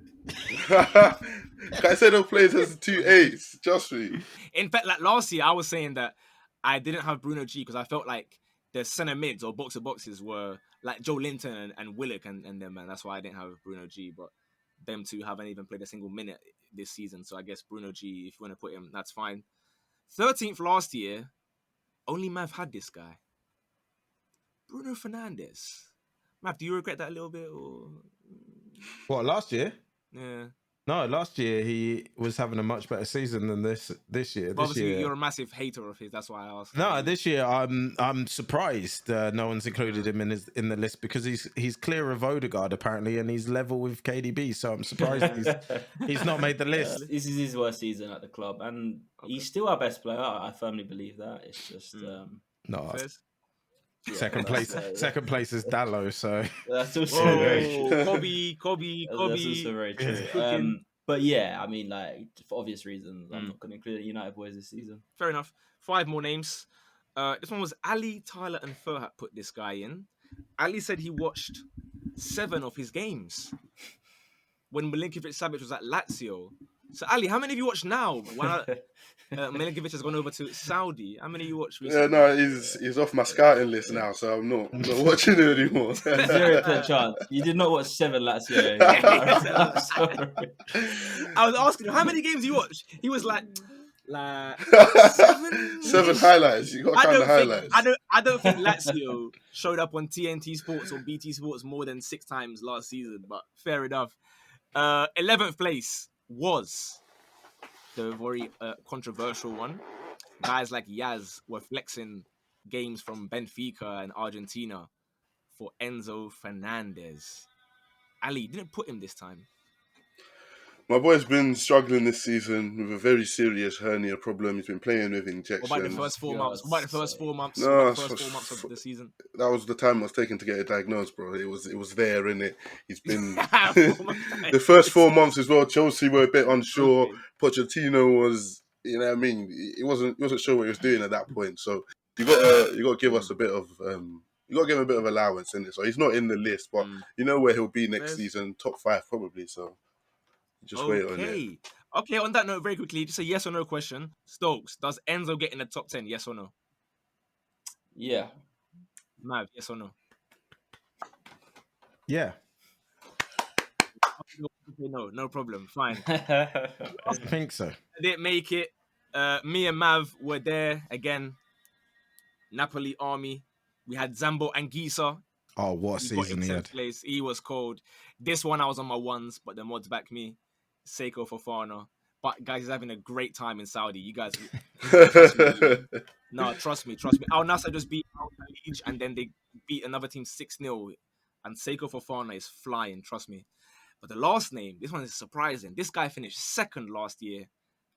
Caicedo plays as 2 8s, just me. In fact, like last year, I was saying that I didn't have Bruno G because I felt like the centre mids or boxer boxes were like Joe Linton and Willock and them, man. That's why I didn't have Bruno G. But them two haven't even played a single minute this season. So I guess Bruno G, if you want to put him, that's fine. 13th last year, only Mav had this guy. Bruno Fernandes. Mav, do you regret that a little bit? Or... What, last year? Yeah. No, last year he was having a much better season than this year. But obviously, you're a massive hater of his. That's why I asked. No, this year I'm surprised no one's included him in the list because he's clear of Odegaard apparently, and he's level with KDB. So I'm surprised he's not made the list. This is his worst season at the club, and he's still our best player. I firmly believe that. It's just no. Fizz? Second place is Dallo, so that's also very true. Kobe. That's also very true. But yeah, I mean, like for obvious reasons, I'm not going to include the United boys this season. Fair enough. 5 more names. This one was Ali, Tyler, and Furhat put this guy in. Ali said he watched 7 of his games when Milinkovic-Savic was at Lazio. So Ali, how many of you watch now? Milinkovic has gone over to Saudi. How many of you watch recently? Yeah, no, he's off my scouting list now, so I'm not watching it anymore. 0% chance. You did not watch 7 Lazio. I'm sorry. I was asking him, how many games you watch? He was like 7 highlights. You got to count the highlights. I don't think Lazio showed up on TNT Sports or BT Sports more than 6 times last season, but fair enough. 11th place was the very controversial one. Guys like Yaz were flexing games from Benfica and Argentina for Enzo Fernandez. Ali, didn't put him this time. My boy's been struggling this season with a very serious hernia problem. He's been playing with injections. What about the first 4 months? What about the first 4 months? No, the first 4 months of the season? That was the time I was taking to get it diagnosed, bro. It was there, innit? He's been the first 4 months as well. Chelsea were a bit unsure. Okay. Pochettino was, you know what I mean? He wasn't sure what he was doing at that point. So you got to give us a bit of you got to give him a bit of allowance in it. So he's not in the list, but you know where he'll be next season, top 5 probably. So. Just wait on it. Okay, on that note, very quickly, just a yes or no question. Stokes, does Enzo get in the top 10? Yes or no? Yeah. Mav, yes or no? Yeah. Okay, no problem. Fine. I think so. I didn't make it. Me and Mav were there again. Napoli Army. We had Zambo Anguissa. Oh, what season he had. Place. He was cold. This one I was on my ones, but the mods back me. Seiko Fofana. But guys, he's having a great time in Saudi. You guys, trust me. Al Nassr just beat Al Khalij and then they beat another team 6-0. And Seiko Fofana is flying, trust me. But the last name, this one is surprising. This guy finished 2nd last year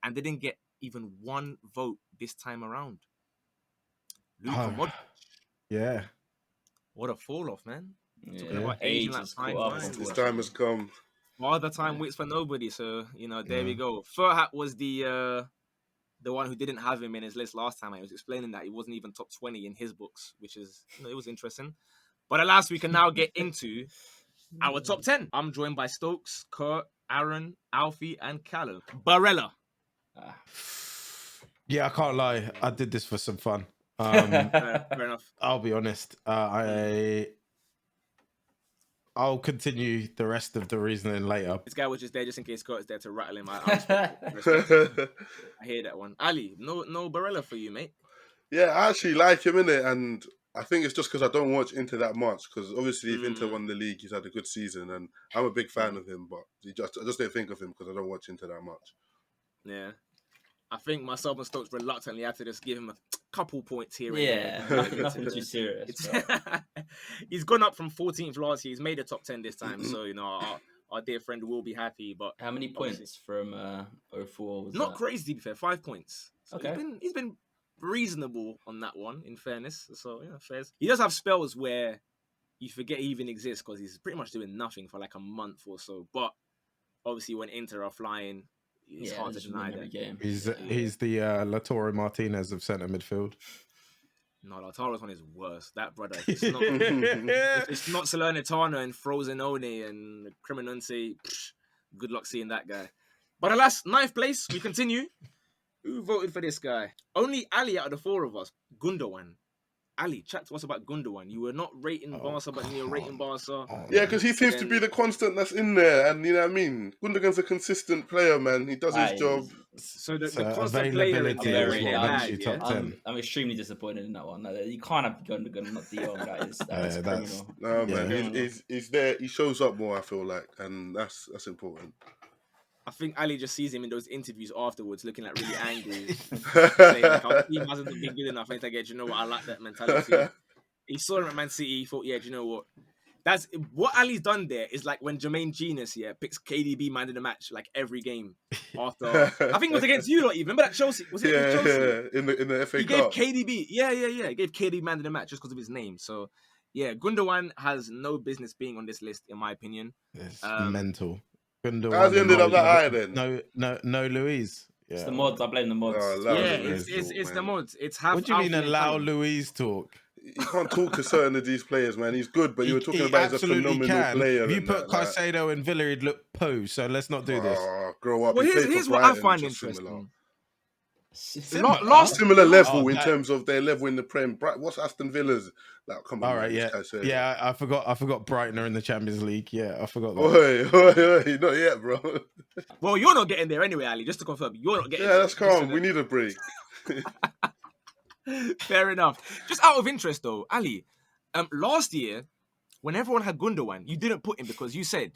and didn't get even 1 vote this time around. Luka Modric. Yeah. What a fall off, man. Yeah. Talking about age and that time. This time has come. All the time waits for nobody, so there we go. Furhat was the one who didn't have him in his list last time. I was explaining that he wasn't even top 20 in his books, which is it was interesting. But alas, we can now get into our top 10. I'm joined by Stokes, Kurt, Aaron, Alfie, and Callum. Barella. Yeah, I can't lie. I did this for some fun. Fair enough. I'll be honest. I'll continue the rest of the reasoning later. This guy was just there just in case Kurt's there to rattle him. I hear that one. Ali, no Barella for you, mate. Yeah, I actually like him, innit? And I think it's just because I don't watch Inter that much. Because obviously, if Inter won the league, he's had a good season, and I'm a big fan of him. But I just don't think of him because I don't watch Inter that much. Yeah, I think myself and Stokes reluctantly had to just give him a couple points here. Yeah, nothing too serious. He's gone up from 14th last year. He's made a top 10 this time. So our dear friend will be happy. But how many points from 04 was not that? crazy to be fair. 5 points. So okay, he's been reasonable on that one. In fairness, so fair. He does have spells where you forget he even exists because he's pretty much doing nothing for like a month or so. But obviously, when Inter are flying. It's hard to deny that. Game. He's the Lautaro Martinez of centre midfield. No, Lautaro's one is worse. That brother, it's not Salernitana and Frosinone and Cremonese. Good luck seeing that guy. But alas, 9th place. We continue. Who voted for this guy? Only Ali out of the 4 of us. Gundogan. Ali, chat to us about Gundogan. You were not rating Barca, but you're rating Barca. Yeah, because he seems to be the constant that's in there, and you know what I mean. Gundogan's a consistent player, man. He does his job. So the constant player in there is what makes you top 10. I'm extremely disappointed in that one. You can't have Gundogan, not De Jong. That is criminal. No, man. He's there. He shows up more, I feel like, and that's important. I think Ali just sees him in those interviews afterwards, looking like really angry, saying like, "Our team hasn't been good enough." And he's like, "Yeah, do you know what? I like that mentality." He saw him at Man City. He thought, "Yeah, do you know what? That's what Ali's done there." Is like when Jermaine Genius picks KDB man in the match like every game after. I think it was against you lot. Even remember that Chelsea? Was it Chelsea? Yeah, in the FA Cup. He gave KDB. Yeah. He gave KDB man in the match just because of his name. So yeah, Gundogan has no business being on this list, in my opinion. It's mental. How's he ended up that high then? No, Louise. Yeah. It's the mods. I blame the mods. It's the mods. It's half. What do you mean allow Louise talk? You can't talk to certain of these players, man. He's good, but you were talking about he's a phenomenal player. If you put Caicedo in Villa, he'd look poo. So let's not do this. Grow up. Well, here's what I find interesting. Similar level in terms of their level in the Prem. What's Aston Villa's? Like, come on, all right, man, yeah. I forgot Brighton are in the Champions League. Yeah, I forgot that. Oi, not yet, bro. Well, you're not getting there anyway, Ali. Just to confirm, you're not getting. Yeah, that's calm. We need a break. Fair enough. Just out of interest, though, Ali. Last year, when everyone had Gundogan, you didn't put him because you said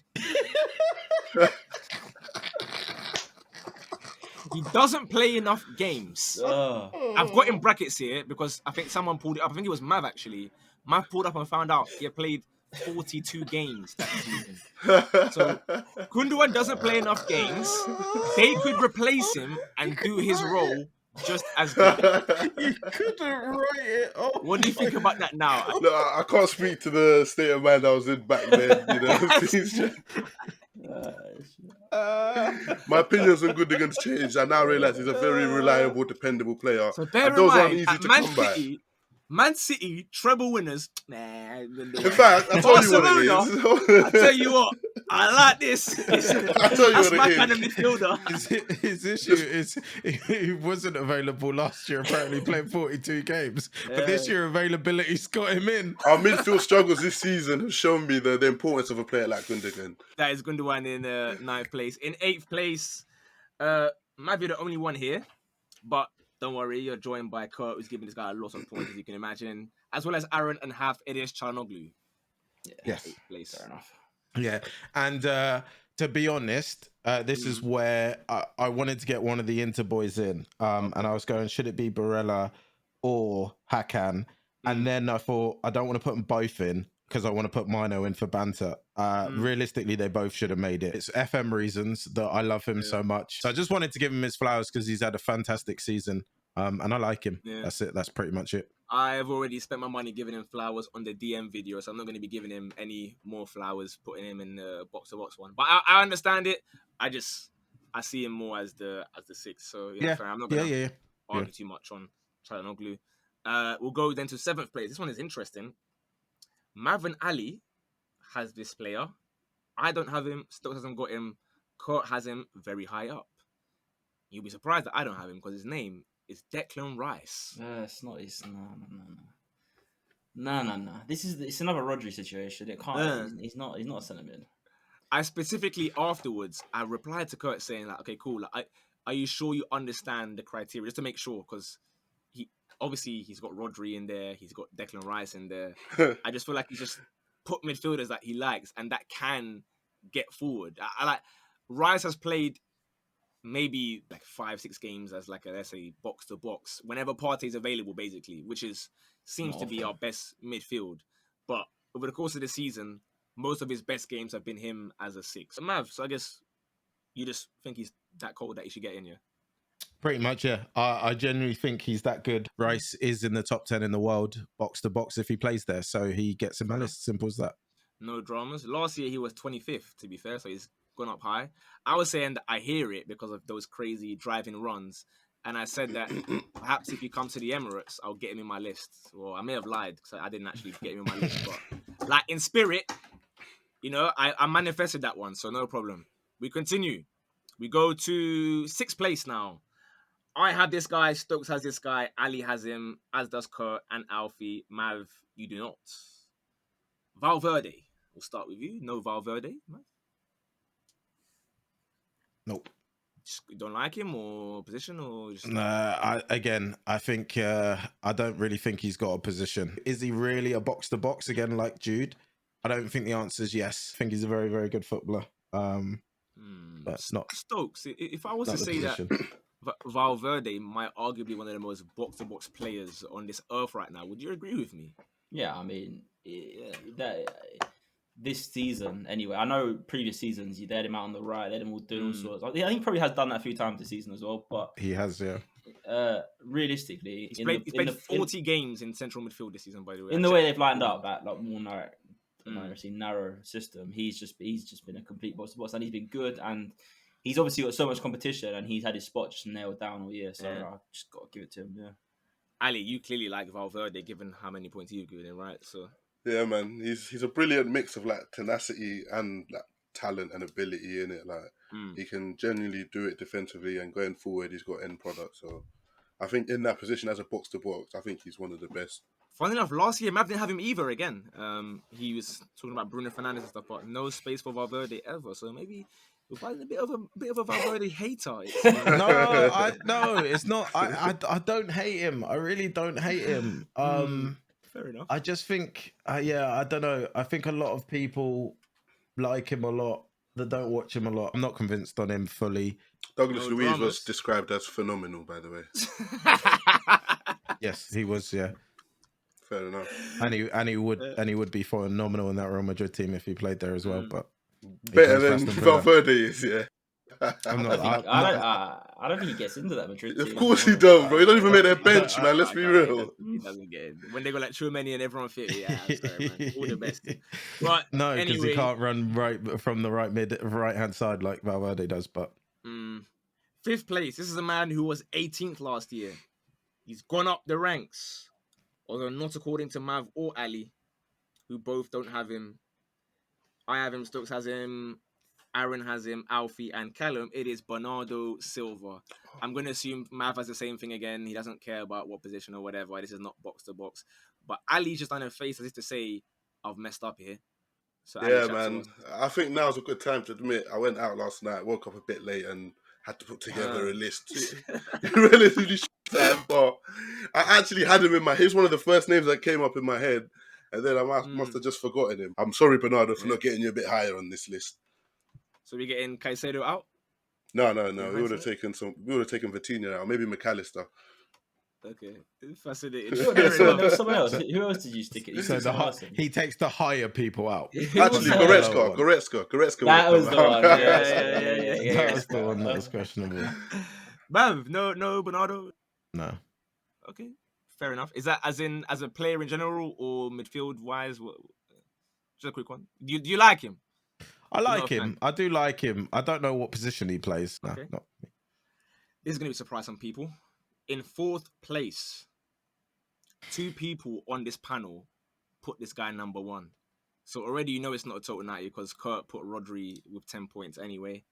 he doesn't play enough games. I've got in brackets here because I think someone pulled it up. I think it was Mav, actually. Mav pulled up and found out he had played 42 games that season. So Gundogan doesn't play enough games. They could replace him and do his role just as good. You couldn't write it. Oh, what do you think about that now? No, I can't speak to the state of mind I was in back then. You know, my opinions on Gundogan's changed. I now realise he's a very reliable, dependable player. So bear in mind, at Man City treble winners. In fact, I'll tell you what it is. I tell you what, I like this. That's my kind of midfielder. His issue is he wasn't available last year. Apparently, playing 42 games, but this year availability's got him in. Our midfield struggles this season have shown me the importance of a player like Gundogan. That is Gundogan in 9th place. In 8th place, might be the only one here, but don't worry, you're joined by Kurt, who's giving this guy a lot of points, as you can imagine, as well as Aaron and half Edish Çalhanoğlu. Yes, 8th place. Fair enough. Yeah, and to be honest, this is where I wanted to get one of the Inter boys in, and I was going, should it be Barella or Hakan? And then I thought, I don't want to put them both in because I want to put Mino in for banter. Realistically, they both should have made it. It's FM reasons that I love him so much. So I just wanted to give him his flowers because he's had a fantastic season, and I like him. Yeah. That's it. That's pretty much it. I've already spent my money giving him flowers on the DM video, so I'm not going to be giving him any more flowers, putting him in the box-to-box one. But I understand it. I see him more as the 6th. So fair. I'm not going to argue too much on Çalhanoğlu. We'll go then to 7th place. This one is interesting. Marvin Ali has this player. I don't have him. Stokes hasn't got him. Kurt has him very high up. You'll be surprised that I don't have him because his name is Declan Rice. It's not. No. It's another Rodri situation. It can't. He's not a centre mid. I specifically afterwards, I replied to Kurt saying like, okay, cool. Like, are you sure you understand the criteria? Just to make sure, because he's got Rodri in there. He's got Declan Rice in there. I just feel like he's just put midfielders that he likes and that can get forward. I like Rice has played maybe like 5-6 games as like a, let's say, box to box whenever Partey's available, basically, which seems to be our best midfield. But over the course of the season, most of his best games have been him as a 6. Mav, so I guess you just think he's that cold that he should get in, yeah? Pretty much, yeah. I genuinely think he's that good. Rice is in the top 10 in the world, box to box, if he plays there. So he gets him as simple as that. No dramas. Last year, he was 25th, to be fair. So he's gone up high. I was saying that I hear it because of those crazy driving runs. And I said that perhaps if he comes to the Emirates, I'll get him in my list. Well, I may have lied because I didn't actually get him in my list. But like in spirit, I manifested that one. So no problem. We continue. We go to 6th place now. I have this guy, Stokes has this guy, Ali has him, as does Kurt and Alfie. Mav, you do not. Valverde, we'll start with you. No Valverde, Mav? Nope. Just don't like him or position or just... I think I don't really think he's got a position. Is he really a box to box again like Jude? I don't think the answer is yes. I think he's a very, very good footballer. But not Stokes. If I was to say position. that Valverde might arguably one of the most box to box players on this earth right now, would you agree with me? Yeah, I mean this season anyway. I know previous seasons you had him out on the right, they had him all doing all sorts. I think he probably has done that a few times this season as well. But he has, yeah. Realistically, he's played 40 games in central midfield this season. By the way, in the way they've lined up at like more narrow system, he's just been a complete boss to boss, and he's been good, and he's obviously got so much competition, and he's had his spot just nailed down all year. So I just got to give it to him. Yeah, Ali, you clearly like Valverde, given how many points you've given him, right? So yeah, man, he's a brilliant mix of like tenacity and like talent and ability in it. Like he can genuinely do it defensively, and going forward, he's got end product. So I think in that position as a box to box, I think he's one of the best. Funny enough, last year Mav didn't have him either again. He was talking about Bruno Fernandes and stuff, but no space for Valverde ever. So maybe we're finding a bit of a Valverde hater. No, it's not. I don't hate him. I really don't hate him. Fair enough. I just think, I don't know. I think a lot of people like him a lot that don't watch him a lot. I'm not convinced on him fully. Douglas Luiz was described as phenomenal, by the way. Yes, he was. Yeah. Fair enough. And he would be phenomenal in that Real Madrid team if he played there as well. But better than Valverde is, yeah. I don't think he gets into that Madrid team. Of course he don't, bro. He don't even make their bench, man. Let's be real. He doesn't get in. When they got like Tchouameni and everyone fit, yeah, I'm sorry, man. All the best. But no, because he can't run right from the right hand side like Valverde does. But 5th place. This is a man who was 18th last year. He's gone up the ranks, although not according to Mav or Ali, who both don't have him. I have him. Stokes has him. Aaron has him, Alfie and Callum. It is Bernardo Silva. I'm going to assume Mav has the same thing again. He doesn't care about what position or whatever. This is not box to box. But Ali's just done a face as if to say, I've messed up here. So yeah, man. I think now's a good time to admit I went out last night, woke up a bit late and had to put together a list. Relatively short time, but I actually had him in my head. He's one of the first names that came up in my head. And then I must have just forgotten him. I'm sorry, Bernardo, for not getting you a bit higher on this list. So we getting Caicedo out? No. We would have taken Vitinha out, maybe McAllister. Okay, fascinating. Someone else. Who else did you stick it? He takes the higher people out. Actually, Goretzka. That was the one. Yeah. That was the one that was questionable. Mav, no, Bernardo. No. Okay, fair enough. Is that as a player in general or midfield wise? Just a quick one. Do you like him? I like him. I do like him. I don't know what position he plays. No, okay. This is going to surprise some people. In 4th place, 2 people on this panel put this guy number 1. So already you know it's not a total 90 because Kurt put Rodri with 10 points anyway.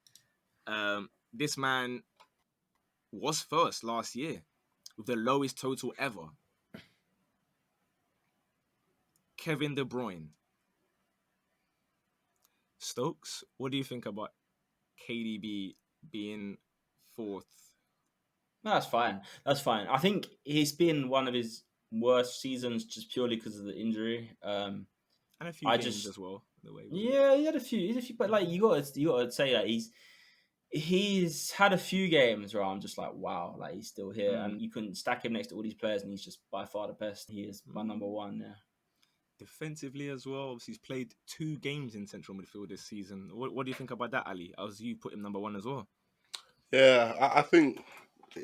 This man was first last year with the lowest total ever. Kevin De Bruyne. Stokes, what do you think about KDB being 4th? No, that's fine. I think he's been one of his worst seasons just purely because of the injury. And a few games as well. He had a few. But like you got to say that he's had a few games where I'm just like, wow, like he's still here, and you can stack him next to all these players, and he's just by far the best. He is my number 1. Yeah. Defensively as well, obviously he's played 2 games in central midfield this season. What do you think about that, Ali? As you put him number 1 as well. Yeah, I think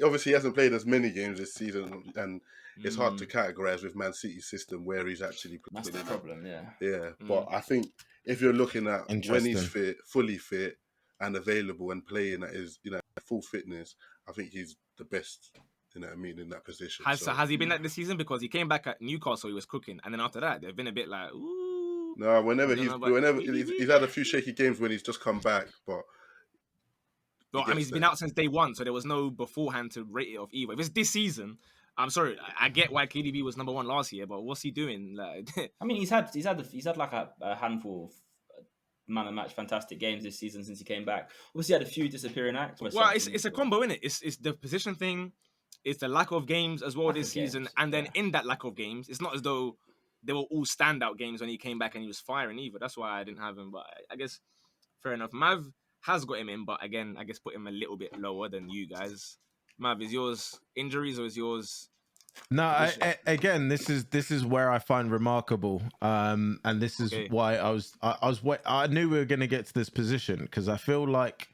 obviously he hasn't played as many games this season, and it's hard to categorise with Man City's system where he's actually put. That's the problem, yeah. Yeah, but I think if you're looking at when he's fit, fully fit and available and playing at his full fitness, I think he's the best. You know what I mean, in that position. Has he been like this season? Because he came back at Newcastle, he was cooking, and then after that, they've been a bit like, ooh. No, whenever he's had a few shaky games when he's just come back, but But I mean, he's been out since day one, so there was no beforehand to rate it off either. If it's this season, I'm sorry, I get why KDB was number one last year, but what's he doing? Like, I mean, he's had like a handful of man of match fantastic games this season since he came back. Obviously, he had a few disappearing acts. Well, it's a combo, isn't it? It's the position thing, it's the lack of games as well this season, and then in that lack of games, it's not as though they were all standout games when he came back and he was firing either. That's why I didn't have him, but I guess fair enough. Mav has got him in, but again, I guess put him a little bit lower than you guys. Mav, is yours injuries or is yours? No, again, this is where I find remarkable, and this is why I knew we were going to get to this position, because I feel like,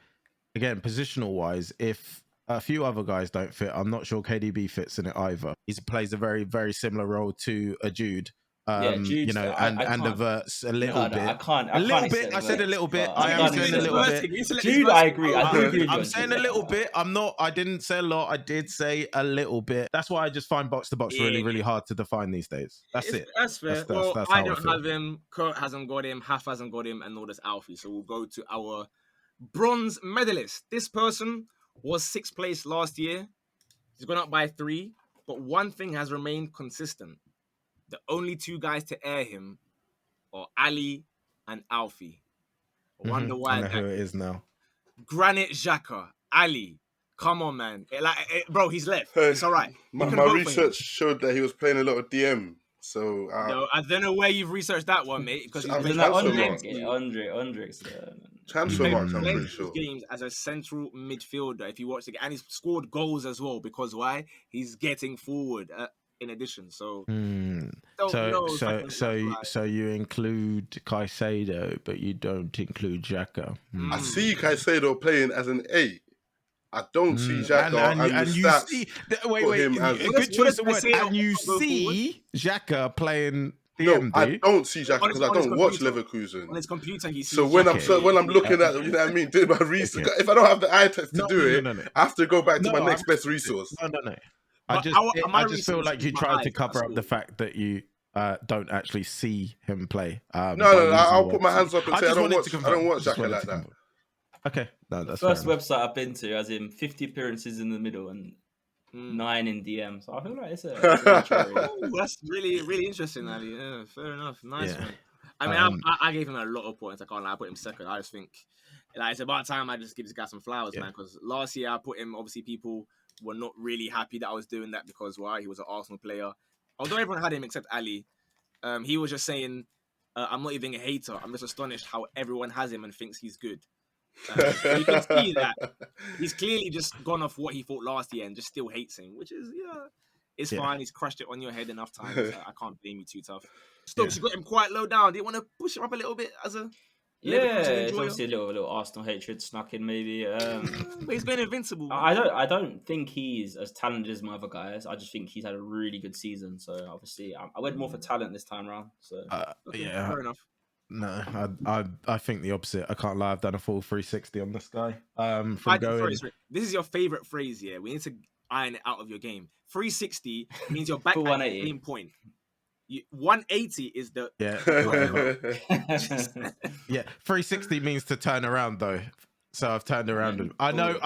again, positional wise, if a few other guys don't fit, I'm not sure KDB fits in it either. He plays a very, very similar role to a Jude. You know, and averts a little bit. I can't. I said a little bit. I am saying a little bit. Dude, I agree. I'm saying a little bit. I didn't say a lot. I did say a little bit. That's why I just find box to box really, really hard to define these days. That's it. That's fair. Well, I don't have him. Kurt hasn't got him. Haf hasn't got him, and nor does Alfie. So we'll go to our bronze medalist. This person was 6th place last year. He's gone up by 3, but one thing has remained consistent. The only 2 guys to air him are Ali and Alfie. I wonder why. I know who it is now. Granit Xhaka, Ali. Come on, man. Bro, he's left. It's all right. My research showed that he was playing a lot of DM. So no, I don't know where you've researched that one, mate. Because he's Andre. Transfer marks, I'm pretty sure. Games as a central midfielder. If you watch the game, and he's scored goals as well. Because why? He's getting forward. In addition, so so you include Caicedo, but you don't include Xhaka. I see Caicedo playing as an 8. I don't see Xhaka, and you see. Good choice of word. And you see Xhaka playing. No, I don't see Xhaka because I don't watch Leverkusen. On his computer, he sees. So when I'm looking at, you know what I mean, doing my research. If I don't have the eye test to do it, I have to go back to my next best resource. No. I just feel like you tried to cover up the fact that you don't actually see him play. No, I'll put my hands up and say I don't watch Xhaka like that. Okay, no, that's the first website I've been to, as in 50 appearances in the middle and 9 in DM. So I feel like it's that's really, really interesting, Ali. Yeah, fair enough. Nice one. I mean, I gave him a lot of points. I can't lie. I put him second. I just think it's about time I just give this guy some flowers, man. Because last year I put him. Obviously, people were not really happy that I was doing that because he was an Arsenal player. Although everyone had him except Ali, he was just saying, "I'm not even a hater. I'm just astonished how everyone has him and thinks he's good." So you can see that he's clearly just gone off what he thought last year and just still hates him, which is it's fine. He's crushed it on your head enough times. I can't blame you too tough. Stokes, you got him quite low down. Do you want to push him up a little bit as a? It's obviously a little Arsenal hatred snuck in, maybe. But he's been invincible. I don't think he's as talented as my other guys. I just think he's had a really good season. So obviously, I went more for talent this time around. So fair enough. No, I think the opposite. I can't lie. I've done a full 360 on this guy. This is your favorite phrase, yeah. We need to iron it out of your game. 360 means you're back at the same point. 180 is the 360 means to turn around though. So I've turned around. I know.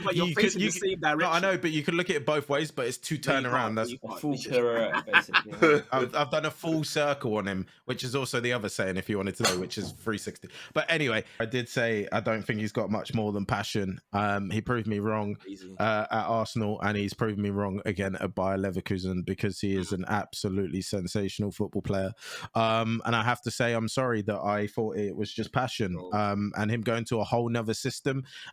But you're facing the same direction. No, I know, but you can look at it both ways. But it's to turn around. That's a full pirouette, basically. I've done a full circle on him, which is also the other saying, if you wanted to know, which is 360. But anyway, I did say I don't think he's got much more than passion. He proved me wrong at Arsenal, and he's proved me wrong again at Bayer Leverkusen because he is an absolutely sensational football player. And I have to say, I'm sorry that I thought it was just passion. And him going to a whole nother system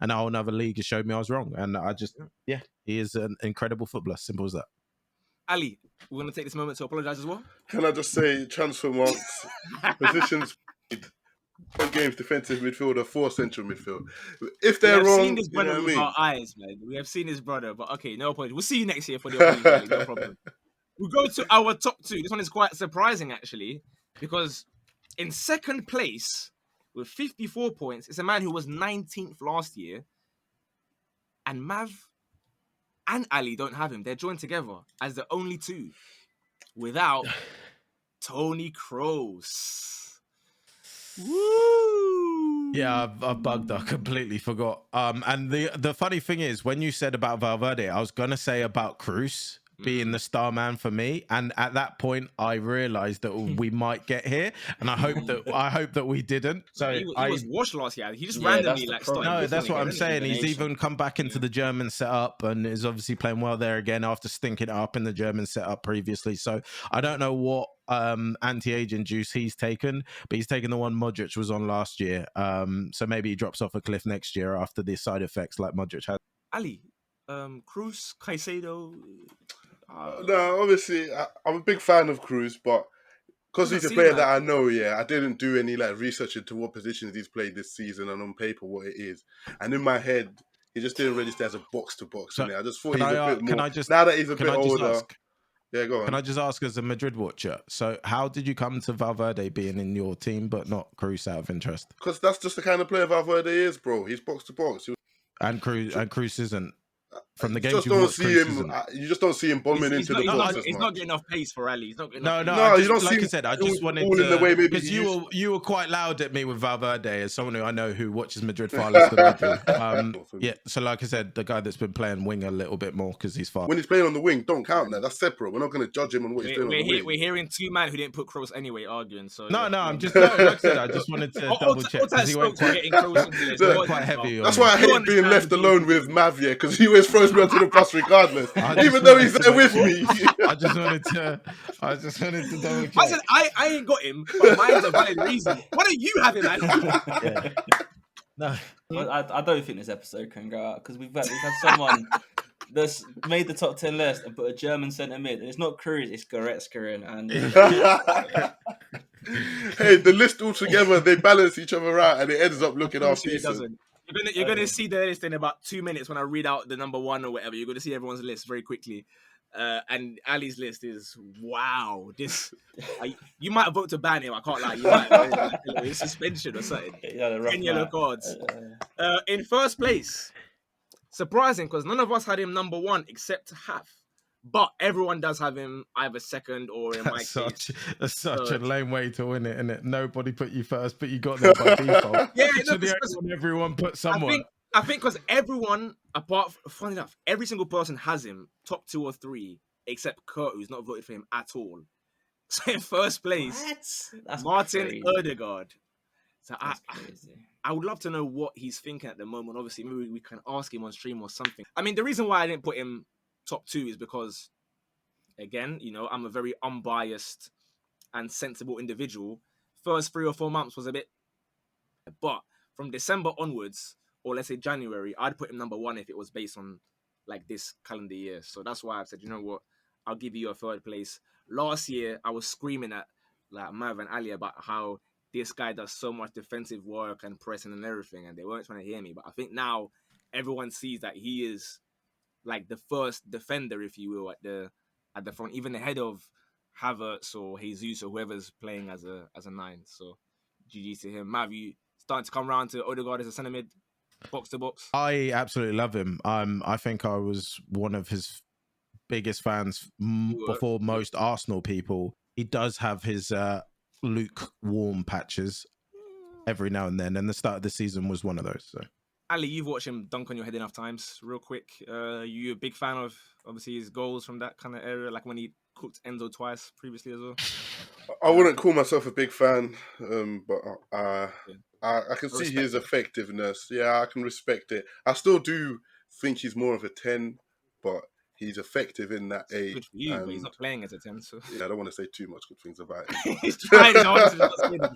and a whole nother league has showed me I was wrong. And I just, he is an incredible footballer. Simple as that. Ali, we're going to take this moment to apologise as well. Can I just say transfer marks, positions, games, defensive midfielder, 4 central midfield. If they're wrong, seen this brother with our eyes, man. We have seen his brother, but okay, no apology. We'll see you next year for the apology, no problem. We'll go to our top 2. This one is quite surprising, actually, because in second place, with 54 points, it's a man who was 19th last year. And Mav and Ali don't have him. They're joined together as the only 2 without Tony Kroos. Woo! Yeah, I've bugged. I completely forgot. And the funny thing is, when you said about Valverde, I was gonna say about Cruz being the star man for me, and at that point, I realized that we might get here, and I hope that we didn't. So he was washed last year. He just Yeah, randomly that's the like problem. started. No, whiffing that's what again, I'm isn't he? saying. He's Combination. even come back into the German setup and is obviously playing well there again after stinking it up in the German setup previously. So I don't know what anti-aging juice he's taken, but he's taken the one Modric was on last year. So maybe he drops off a cliff next year after the side effects like Modric has. Ali, Cruz, Caicedo. No, obviously, I'm a big fan of Cruz, but because he's a player that I know, I didn't do any like research into what positions he's played this season and on paper what it is. And in my head, he just didn't register as a box-to-box. So, I just thought he's a bit more. Now that he's a bit older. Yeah, go on. Can I just ask, as a Madrid watcher, so how did you come to Valverde being in your team but not Cruz out of interest? Because that's just the kind of player Valverde is, bro. He's box-to-box. And Cruz isn't. From the you games just don't watched, see him. You just don't see him bombing into the box as much. He's not getting enough pace for Ali. He's not getting enough pace. You don't see. Like I said, I just wanted all in the way maybe because you were quite loud at me with Valverde as someone who I know who watches Madrid far less than I do. Yeah, so like I said, the guy that's been playing wing a little bit more because he's fast. When he's playing on the wing, don't count that. That's separate. We're not going to judge him on what he's doing on the wing. We're hearing two men who didn't put Kroos anyway arguing. So no, I'm just like I said, I just wanted to double check because he went quite heavy. That's why I hate being left alone with Mavia because he always throws me onto the bus regardless. Even though he's there with me. I just wanted to double check. I said I ain't got him, but mine's a valid reason. What do you have him, man? Yeah. No, I don't think this episode can go out because we've had someone that's made the top 10 list and put a German centre mid, and it's not Cruz, it's Goretzka in, and hey, the list all together they balance each other out, and it ends up looking half decent. You're gonna see the list in about 2 minutes when I read out the number one or whatever. You're gonna see everyone's list very quickly. And Ali's list is wow. You might vote to ban him. I can't lie. You might vote a suspension or something. 10 yellow cards. In first place, surprising because none of us had him number one except Haf. But everyone does have him either second or in my case. That's such a lame way to win it, isn't it? Nobody put you first, but you got there by default. Yeah, so everyone put someone. I think because everyone, funny enough, every single person has him top 2 or 3, except Kurt, who's not voted for him at all. So in first place, that's Martin crazy. Odegaard. So I would love to know what he's thinking at the moment. Obviously, maybe we can ask him on stream or something. I mean, the reason why I didn't put him top 2 is because, again, I'm a very unbiased and sensible individual. First 3 or 4 months was a bit, but from December onwards, or let's say January, I'd put him number 1 if it was based on like this calendar year. So that's why I've said, you know what, I'll give you a third place. Last year, I was screaming at like Mav and Ali about how this guy does so much defensive work and pressing and everything, and they weren't trying to hear me. But I think now everyone sees that he is like the first defender, if you will, at the front, even ahead of Havertz or Jesus or whoever's playing as a 9. So GG to him. Mav, you starting to come around to Odegaard as a centre mid, box to box? I absolutely love him. I think I was one of his biggest fans before most Arsenal people. He does have his lukewarm patches every now and then, and the start of the season was one of those. So, Ali, you've watched him dunk on your head enough times. Real quick, you a big fan of obviously his goals from that kind of area, like when he cooked Enzo twice previously as well? I wouldn't call myself a big fan, but I can see his effectiveness. Yeah, I can respect it. I still do think he's more of a 10, but he's effective in that age. Good for you, but he's not playing as a 10. So yeah, I don't want to say too much good things about him. He's trying hard to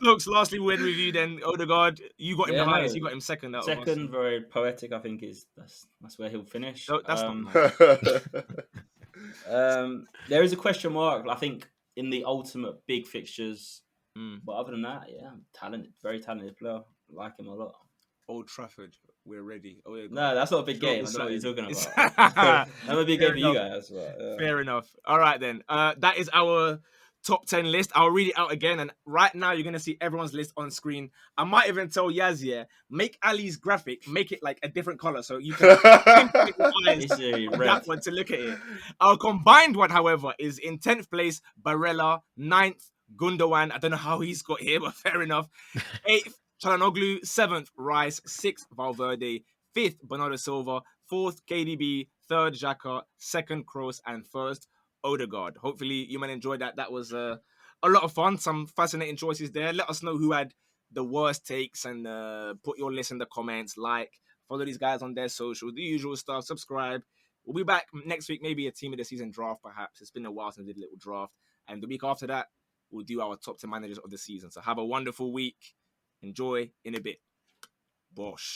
Stokes, lastly, we'll end with you then. Odegaard, you got him the highest. You got him second. Second, very poetic. I think that's where he'll finish. No, that's not nice. There is a question mark, I think, in the ultimate big fixtures. But other than that, yeah, talented, very talented player. I like him a lot. Old Trafford, we're ready. No, that's not a big game. I don't know what you're talking about. I'm a big game for you guys. But, yeah. Fair enough. All right, then. That is our top 10 list. I'll read it out again. And right now, you're going to see everyone's list on screen. I might even tell Yaz, make Ali's graphic, make it like a different color so you can that one to look at it. Our combined one, however, is in 10th place, Barella, 9th, Gundogan. I don't know how he's got here, but fair enough. 8th, Çalhanoğlu, 7th, Rice, 6th, Valverde, 5th, Bernardo Silva, 4th, KDB, 3rd, Xhaka, 2nd, Kroos, and 1st, Odegaard. Hopefully you might enjoy that. That was a lot of fun. Some fascinating choices there. Let us know who had the worst takes and put your list in the comments. Like, follow these guys on their social, the usual stuff. Subscribe. We'll be back next week, maybe a team of the season draft, perhaps. It's been a while since we did a little draft. And the week after that, we'll do our top 10 managers of the season. So have a wonderful week. Enjoy in a bit. Bosh.